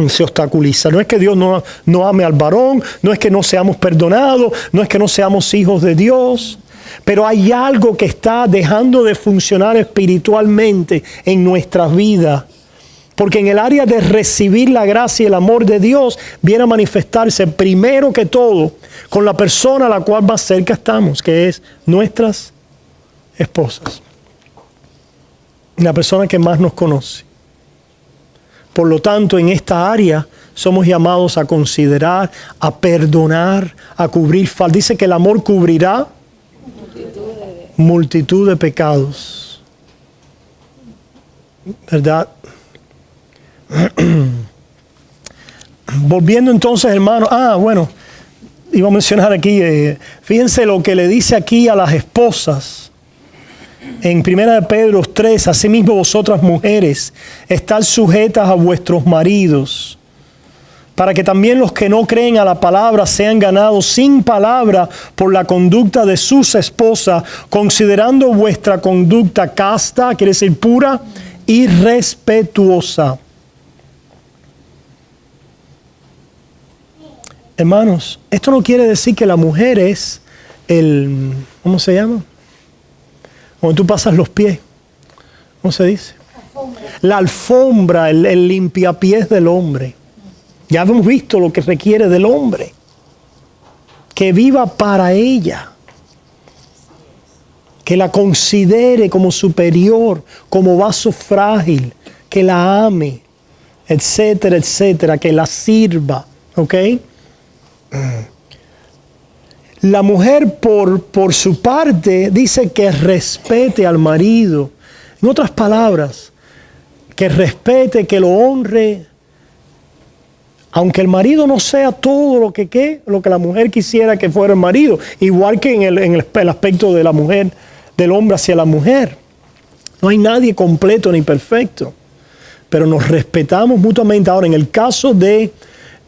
se obstaculiza. No es que Dios no ame al varón, no es que no seamos perdonados, no es que no seamos hijos de Dios, pero hay algo que está dejando de funcionar espiritualmente en nuestras vidas. Porque en el área de recibir la gracia y el amor de Dios viene a manifestarse primero que todo con la persona a la cual más cerca estamos, que es nuestras esposas. La persona que más nos conoce. Por lo tanto, en esta área somos llamados a considerar, a perdonar, a cubrir faltas. Dice que el amor cubrirá multitud de pecados. ¿Verdad? Volviendo entonces, hermano, iba a mencionar aquí, fíjense lo que le dice aquí a las esposas en 1 Pedro 3, asimismo vosotras mujeres, estad sujetas a vuestros maridos, para que también los que no creen a la palabra sean ganados sin palabra por la conducta de sus esposas, considerando vuestra conducta casta, quiere decir pura, y respetuosa. hermanos, esto no quiere decir que la mujer es ¿cómo se llama? Cuando tú pasas los pies, ¿cómo se dice? La alfombra, el limpiapiés del hombre. Ya hemos visto lo que requiere del hombre. Que viva para ella. Que la considere como superior, como vaso frágil, que la ame, etcétera, etcétera, que la sirva, ¿ok? La mujer por su parte dice que respete al marido. En otras palabras, que respete, que lo honre, aunque el marido no sea todo lo que la mujer quisiera que fuera el marido, igual que en el aspecto de la mujer, del hombre hacia la mujer. No hay nadie completo ni perfecto, pero nos respetamos mutuamente. Ahora, en el caso de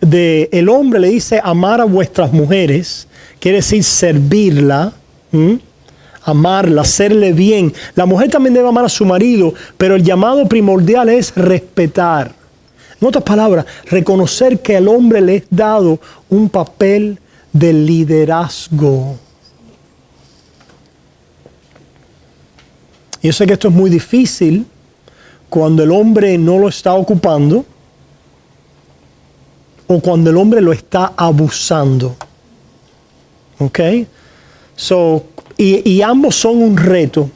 el hombre le dice amar a vuestras mujeres, quiere decir servirla, amarla, hacerle bien. La mujer también debe amar a su marido, pero el llamado primordial es respetar. En otras palabras, reconocer que al hombre le es dado un papel de liderazgo. Yo sé que esto es muy difícil cuando el hombre no lo está ocupando o cuando el hombre lo está abusando. ¿Ok? Y ambos son un reto.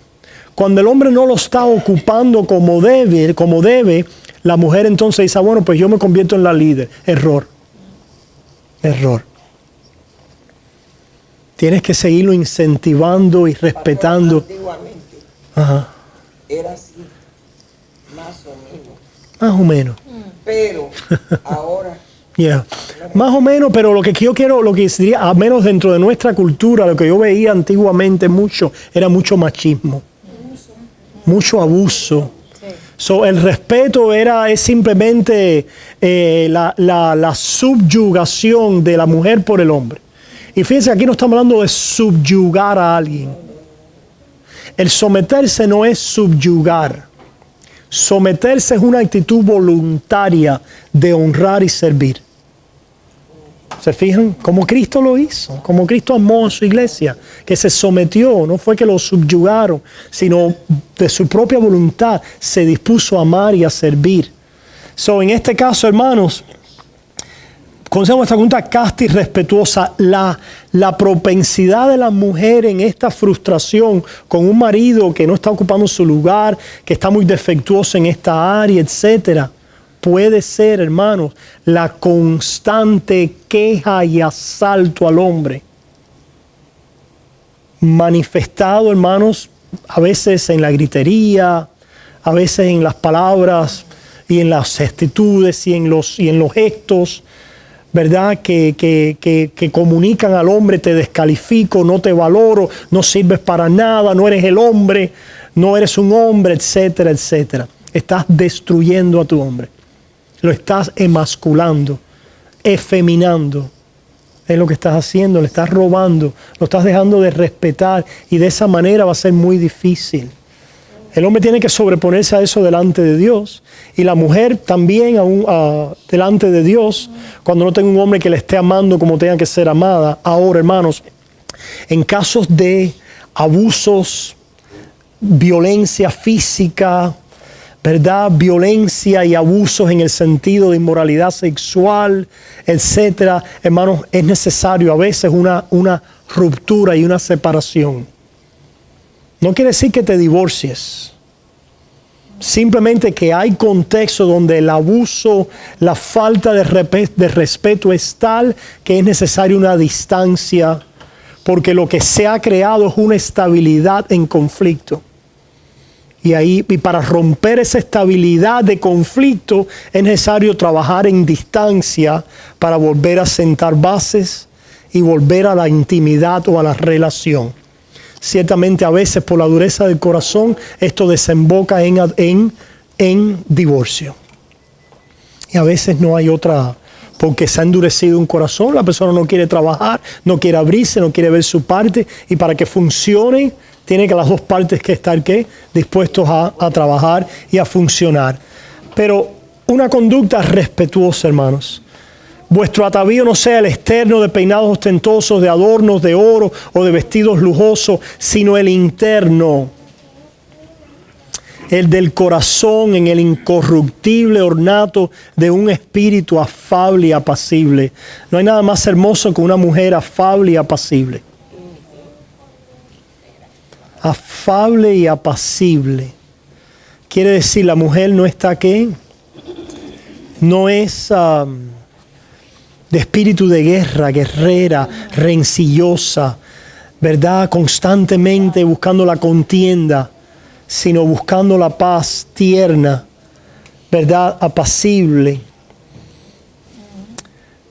Cuando el hombre no lo está ocupando como debe, la mujer entonces dice, bueno, pues yo me convierto en la líder. Error. Tienes que seguirlo incentivando y respetando. Antiguamente Ajá. era así, más o menos. Más o menos. Pero ahora Yeah. Más o menos, pero lo que diría, a menos dentro de nuestra cultura, lo que yo veía antiguamente era mucho machismo, mucho abuso. El respeto es simplemente la subyugación de la mujer por el hombre. Y fíjense, aquí no estamos hablando de subyugar a alguien. El someterse no es subyugar. Someterse es una actitud voluntaria de honrar y servir. ¿Se fijan? Como Cristo lo hizo, como Cristo amó a su iglesia, que se sometió, no fue que lo subyugaron, sino de su propia voluntad se dispuso a amar y a servir. En este caso, hermanos, conocemos esta pregunta casta y respetuosa, la propensidad de la mujer en esta frustración con un marido que no está ocupando su lugar, que está muy defectuoso en esta área, etcétera. Puede ser, hermanos, la constante queja y asalto al hombre. Manifestado, hermanos, a veces en la gritería, a veces en las palabras y en las actitudes y en los gestos, ¿verdad? Que comunican al hombre, te descalifico, no te valoro, no sirves para nada, no eres el hombre, no eres un hombre, etcétera, etcétera. Estás destruyendo a tu hombre. Lo estás emasculando, efeminando. Es lo que estás haciendo, le estás robando, lo estás dejando de respetar y de esa manera va a ser muy difícil. El hombre tiene que sobreponerse a eso delante de Dios y la mujer también delante de Dios cuando no tenga un hombre que le esté amando como tenga que ser amada. Ahora, hermanos, en casos de abusos, violencia física, ¿verdad? Violencia y abusos en el sentido de inmoralidad sexual, etcétera. Hermanos, es necesario a veces una ruptura y una separación. No quiere decir que te divorcies. Simplemente que hay contextos donde el abuso, la falta de respeto es tal que es necesaria una distancia, porque lo que se ha creado es una estabilidad en conflicto. Y para romper esa estabilidad de conflicto es necesario trabajar en distancia para volver a sentar bases y volver a la intimidad o a la relación. Ciertamente a veces por la dureza del corazón esto desemboca en divorcio. Y a veces no hay otra, porque se ha endurecido un corazón, la persona no quiere trabajar, no quiere abrirse, no quiere ver su parte y para que funcione tiene que las dos partes que estar dispuestos a trabajar y a funcionar. Pero una conducta respetuosa, hermanos. Vuestro atavío no sea el externo de peinados ostentosos, de adornos de oro o de vestidos lujosos, sino el interno, el del corazón, en el incorruptible ornato de un espíritu afable y apacible. No hay nada más hermoso que una mujer afable y apacible. Afable y apacible. Quiere decir, la mujer no está aquí, no es de espíritu de guerra, guerrera, rencillosa, ¿verdad? Constantemente buscando la contienda, sino buscando la paz tierna, ¿verdad? Apacible.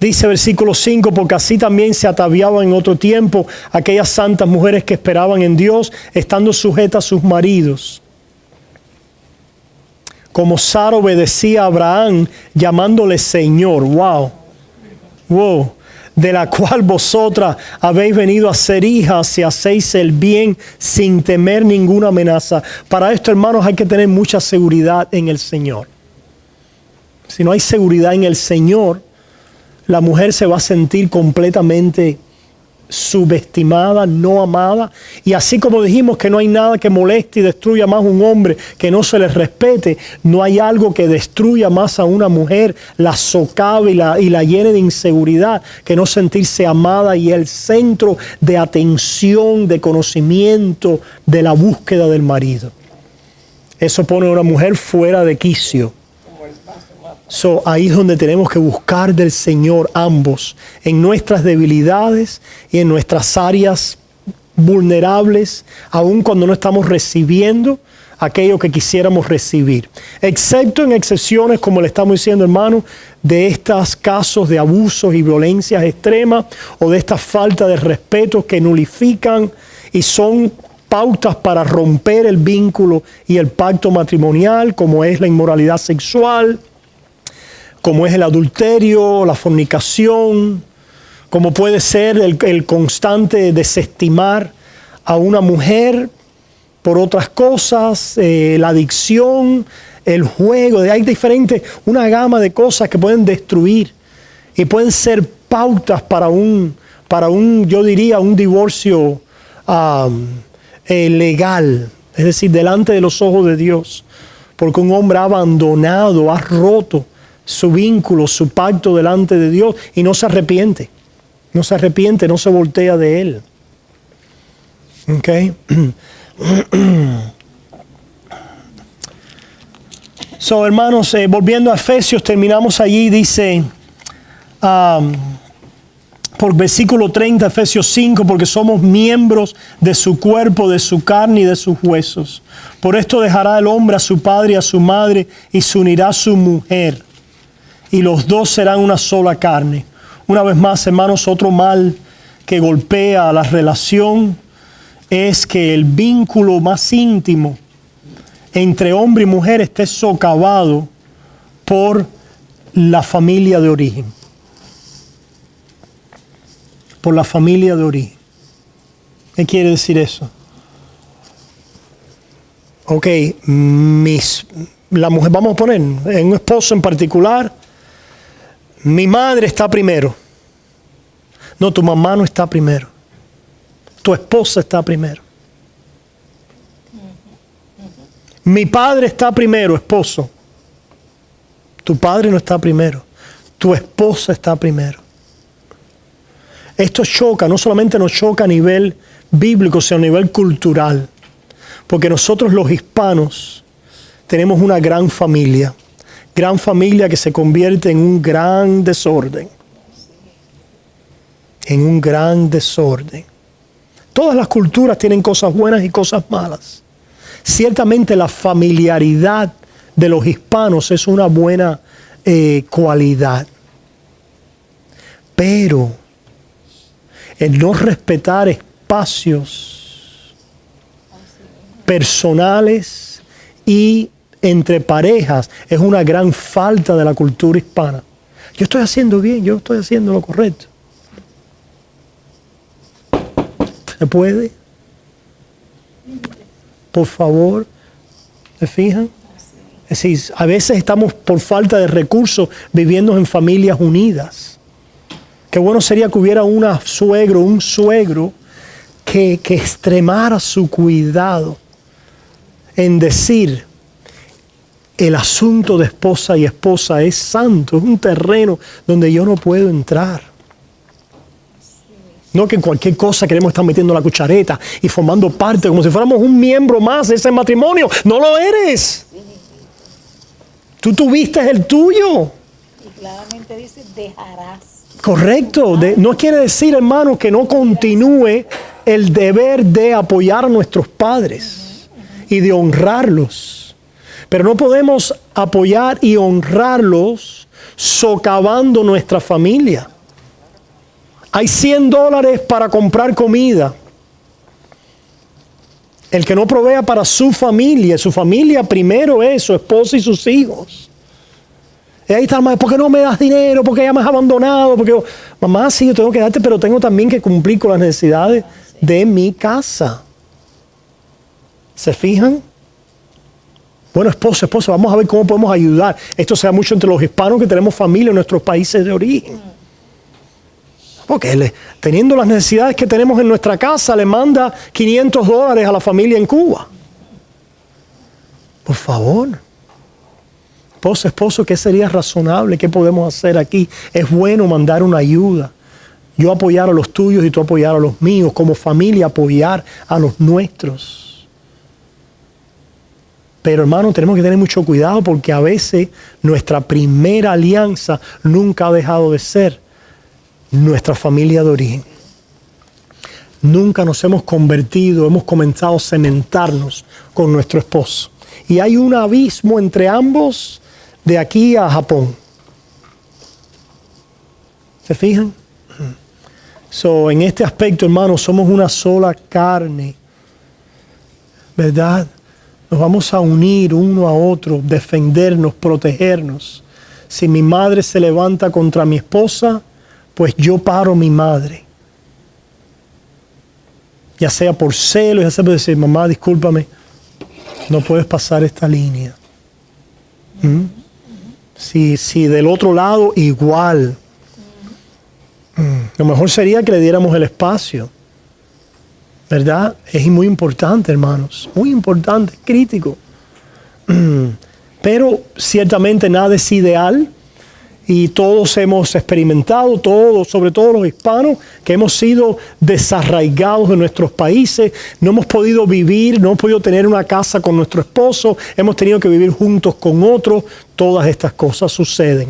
Dice versículo 5, porque así también se ataviaban en otro tiempo aquellas santas mujeres que esperaban en Dios, estando sujetas a sus maridos. Como Sara obedecía a Abraham, llamándole Señor. Wow. Wow. De la cual vosotras habéis venido a ser hijas si hacéis el bien sin temer ninguna amenaza. Para esto, hermanos, hay que tener mucha seguridad en el Señor. Si no hay seguridad en el Señor, la mujer se va a sentir completamente subestimada, no amada. Y así como dijimos que no hay nada que moleste y destruya más a un hombre que no se le respete, no hay algo que destruya más a una mujer, la socave y la llene de inseguridad, que no sentirse amada y el centro de atención, de conocimiento, de la búsqueda del marido. Eso pone a una mujer fuera de quicio. Ahí es donde tenemos que buscar del Señor ambos, en nuestras debilidades y en nuestras áreas vulnerables, aun cuando no estamos recibiendo aquello que quisiéramos recibir. Excepto en excepciones, como le estamos diciendo, hermano, de estos casos de abusos y violencias extremas o de esta falta de respeto que nulifican y son pautas para romper el vínculo y el pacto matrimonial, como es la inmoralidad sexual, como es el adulterio, la fornicación, como puede ser el constante desestimar a una mujer por otras cosas, la adicción, el juego. Hay diferentes, una gama de cosas que pueden destruir y pueden ser pautas para un yo diría, un divorcio legal, es decir, delante de los ojos de Dios, porque un hombre ha abandonado, ha roto su vínculo, su pacto delante de Dios y no se arrepiente, no se voltea de él. ¿Ok? Hermanos, volviendo a Efesios, terminamos allí, dice, por versículo 30, Efesios 5, porque somos miembros de su cuerpo, de su carne y de sus huesos. Por esto dejará el hombre a su padre y a su madre y se unirá a su mujer, y los dos serán una sola carne. Una vez más, hermanos, otro mal que golpea a la relación es que el vínculo más íntimo entre hombre y mujer esté socavado por la familia de origen. Por la familia de origen. ¿Qué quiere decir eso? Ok, la mujer, vamos a poner en un esposo en particular, mi madre está primero. No, tu mamá no está primero. Tu esposa está primero. Mi padre está primero, esposo. Tu padre no está primero. Tu esposa está primero. Esto choca, no solamente nos choca a nivel bíblico, sino a nivel cultural. Porque nosotros los hispanos tenemos una gran familia que se convierte en un gran desorden. En un gran desorden. Todas las culturas tienen cosas buenas y cosas malas. Ciertamente la familiaridad de los hispanos es una buena cualidad. Pero el no respetar espacios personales y entre parejas es una gran falta de la cultura hispana. Yo estoy haciendo bien, yo estoy haciendo lo correcto. ¿Se puede? Por favor, ¿se fijan? Es decir, a veces estamos por falta de recursos viviendo en familias unidas. Qué bueno sería que hubiera un suegro que extremara su cuidado en decir, el asunto de esposa y esposa es santo, es un terreno donde yo no puedo entrar. No que en cualquier cosa queremos estar metiendo la cuchareta y formando parte como si fuéramos un miembro más de ese matrimonio. No lo eres. Tú tuviste el tuyo. Y claramente dice, dejarás. Correcto. No quiere decir, hermano, que no continúe el deber de apoyar a nuestros padres y de honrarlos. Pero no podemos apoyar y honrarlos socavando nuestra familia. Hay $100 para comprar comida. El que no provea para su familia primero es su esposa y sus hijos. Y ahí está, ¿por qué no me das dinero? ¿Por qué ya me has abandonado? Porque mamá, sí, yo tengo que darte, pero tengo también que cumplir con las necesidades de mi casa. ¿Se fijan? Bueno, esposa, vamos a ver cómo podemos ayudar. Esto se da mucho entre los hispanos que tenemos familia en nuestros países de origen. Porque teniendo las necesidades que tenemos en nuestra casa, le manda $500 a la familia en Cuba. Por favor. Esposo, ¿qué sería razonable? ¿Qué podemos hacer aquí? Es bueno mandar una ayuda. Yo apoyar a los tuyos y tú apoyar a los míos. Como familia apoyar a los nuestros. Pero hermano, tenemos que tener mucho cuidado porque a veces nuestra primera alianza nunca ha dejado de ser nuestra familia de origen. Nunca nos hemos convertido, hemos comenzado a cementarnos con nuestro esposo. Y hay un abismo entre ambos de aquí a Japón. ¿Se fijan? En este aspecto, hermanos, somos una sola carne. ¿Verdad? Nos vamos a unir uno a otro, defendernos, protegernos. Si mi madre se levanta contra mi esposa, pues yo paro a mi madre. Ya sea por celo, ya sea por decir, mamá, discúlpame, no puedes pasar esta línea. Si del otro lado, igual. Lo mejor sería que le diéramos el espacio. ¿Verdad? Es muy importante, hermanos. Muy importante, crítico. Pero ciertamente nada es ideal. Y todos hemos experimentado, sobre todo los hispanos, que hemos sido desarraigados de nuestros países, no hemos podido vivir, no hemos podido tener una casa con nuestro esposo, hemos tenido que vivir juntos con otros, todas estas cosas suceden.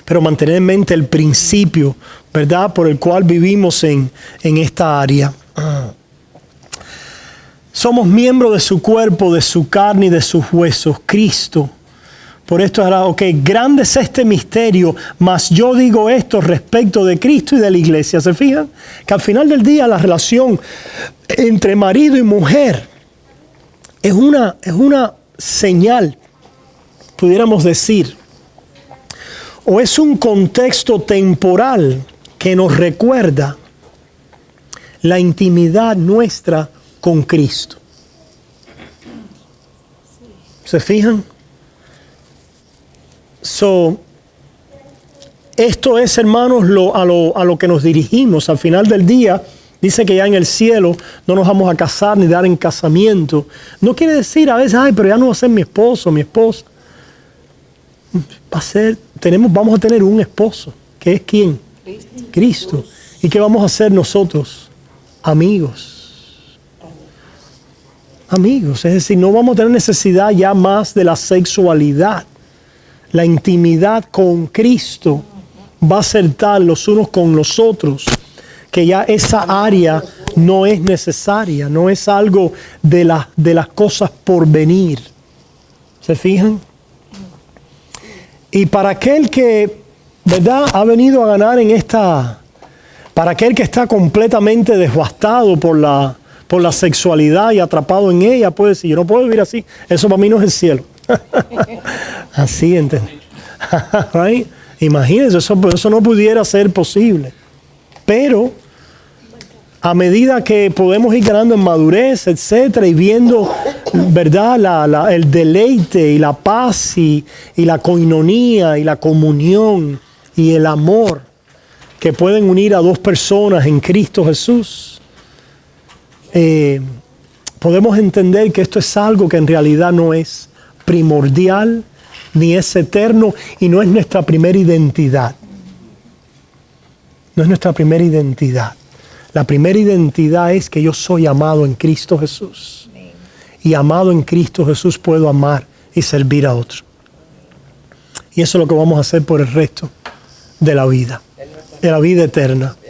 Pero mantener en mente el principio, ¿verdad?, por el cual vivimos en esta área. Somos miembros de su cuerpo, de su carne y de sus huesos, Cristo. Por esto era, grande es este misterio, mas yo digo esto respecto de Cristo y de la iglesia. ¿Se fijan? Que al final del día la relación entre marido y mujer es una señal, pudiéramos decir, o es un contexto temporal que nos recuerda la intimidad nuestra con Cristo. ¿Se fijan? Esto es, hermanos, a lo que nos dirigimos. Al final del día, dice que ya en el cielo no nos vamos a casar ni dar en casamiento. No quiere decir a veces, pero ya no va a ser mi esposo, mi esposa. Vamos a tener un esposo, que es ¿quién? Cristo. ¿Y qué vamos a hacer nosotros? Amigos. Amigos, es decir, no vamos a tener necesidad ya más de la sexualidad. La intimidad con Cristo va a ser tal los unos con los otros que ya esa área no es necesaria, no es algo de las cosas por venir. ¿Se fijan? Y para aquel que, ¿verdad?, ha venido a ganar para aquel que está completamente devastado por la sexualidad y atrapado en ella, puede decir, yo no puedo vivir así, eso para mí no es el cielo. Así, ¿entendés? Right? Imagínense, eso no pudiera ser posible. Pero a medida que podemos ir ganando en madurez, etcétera, y viendo, ¿verdad?, el deleite y la paz y la coinonía y la comunión y el amor que pueden unir a dos personas en Cristo Jesús, podemos entender que esto es algo que en realidad no es primordial, ni es eterno, y no es nuestra primera identidad. No es nuestra primera identidad. La primera identidad es que yo soy amado en Cristo Jesús. Y amado en Cristo Jesús puedo amar y servir a otros. Y eso es lo que vamos a hacer por el resto de la vida eterna.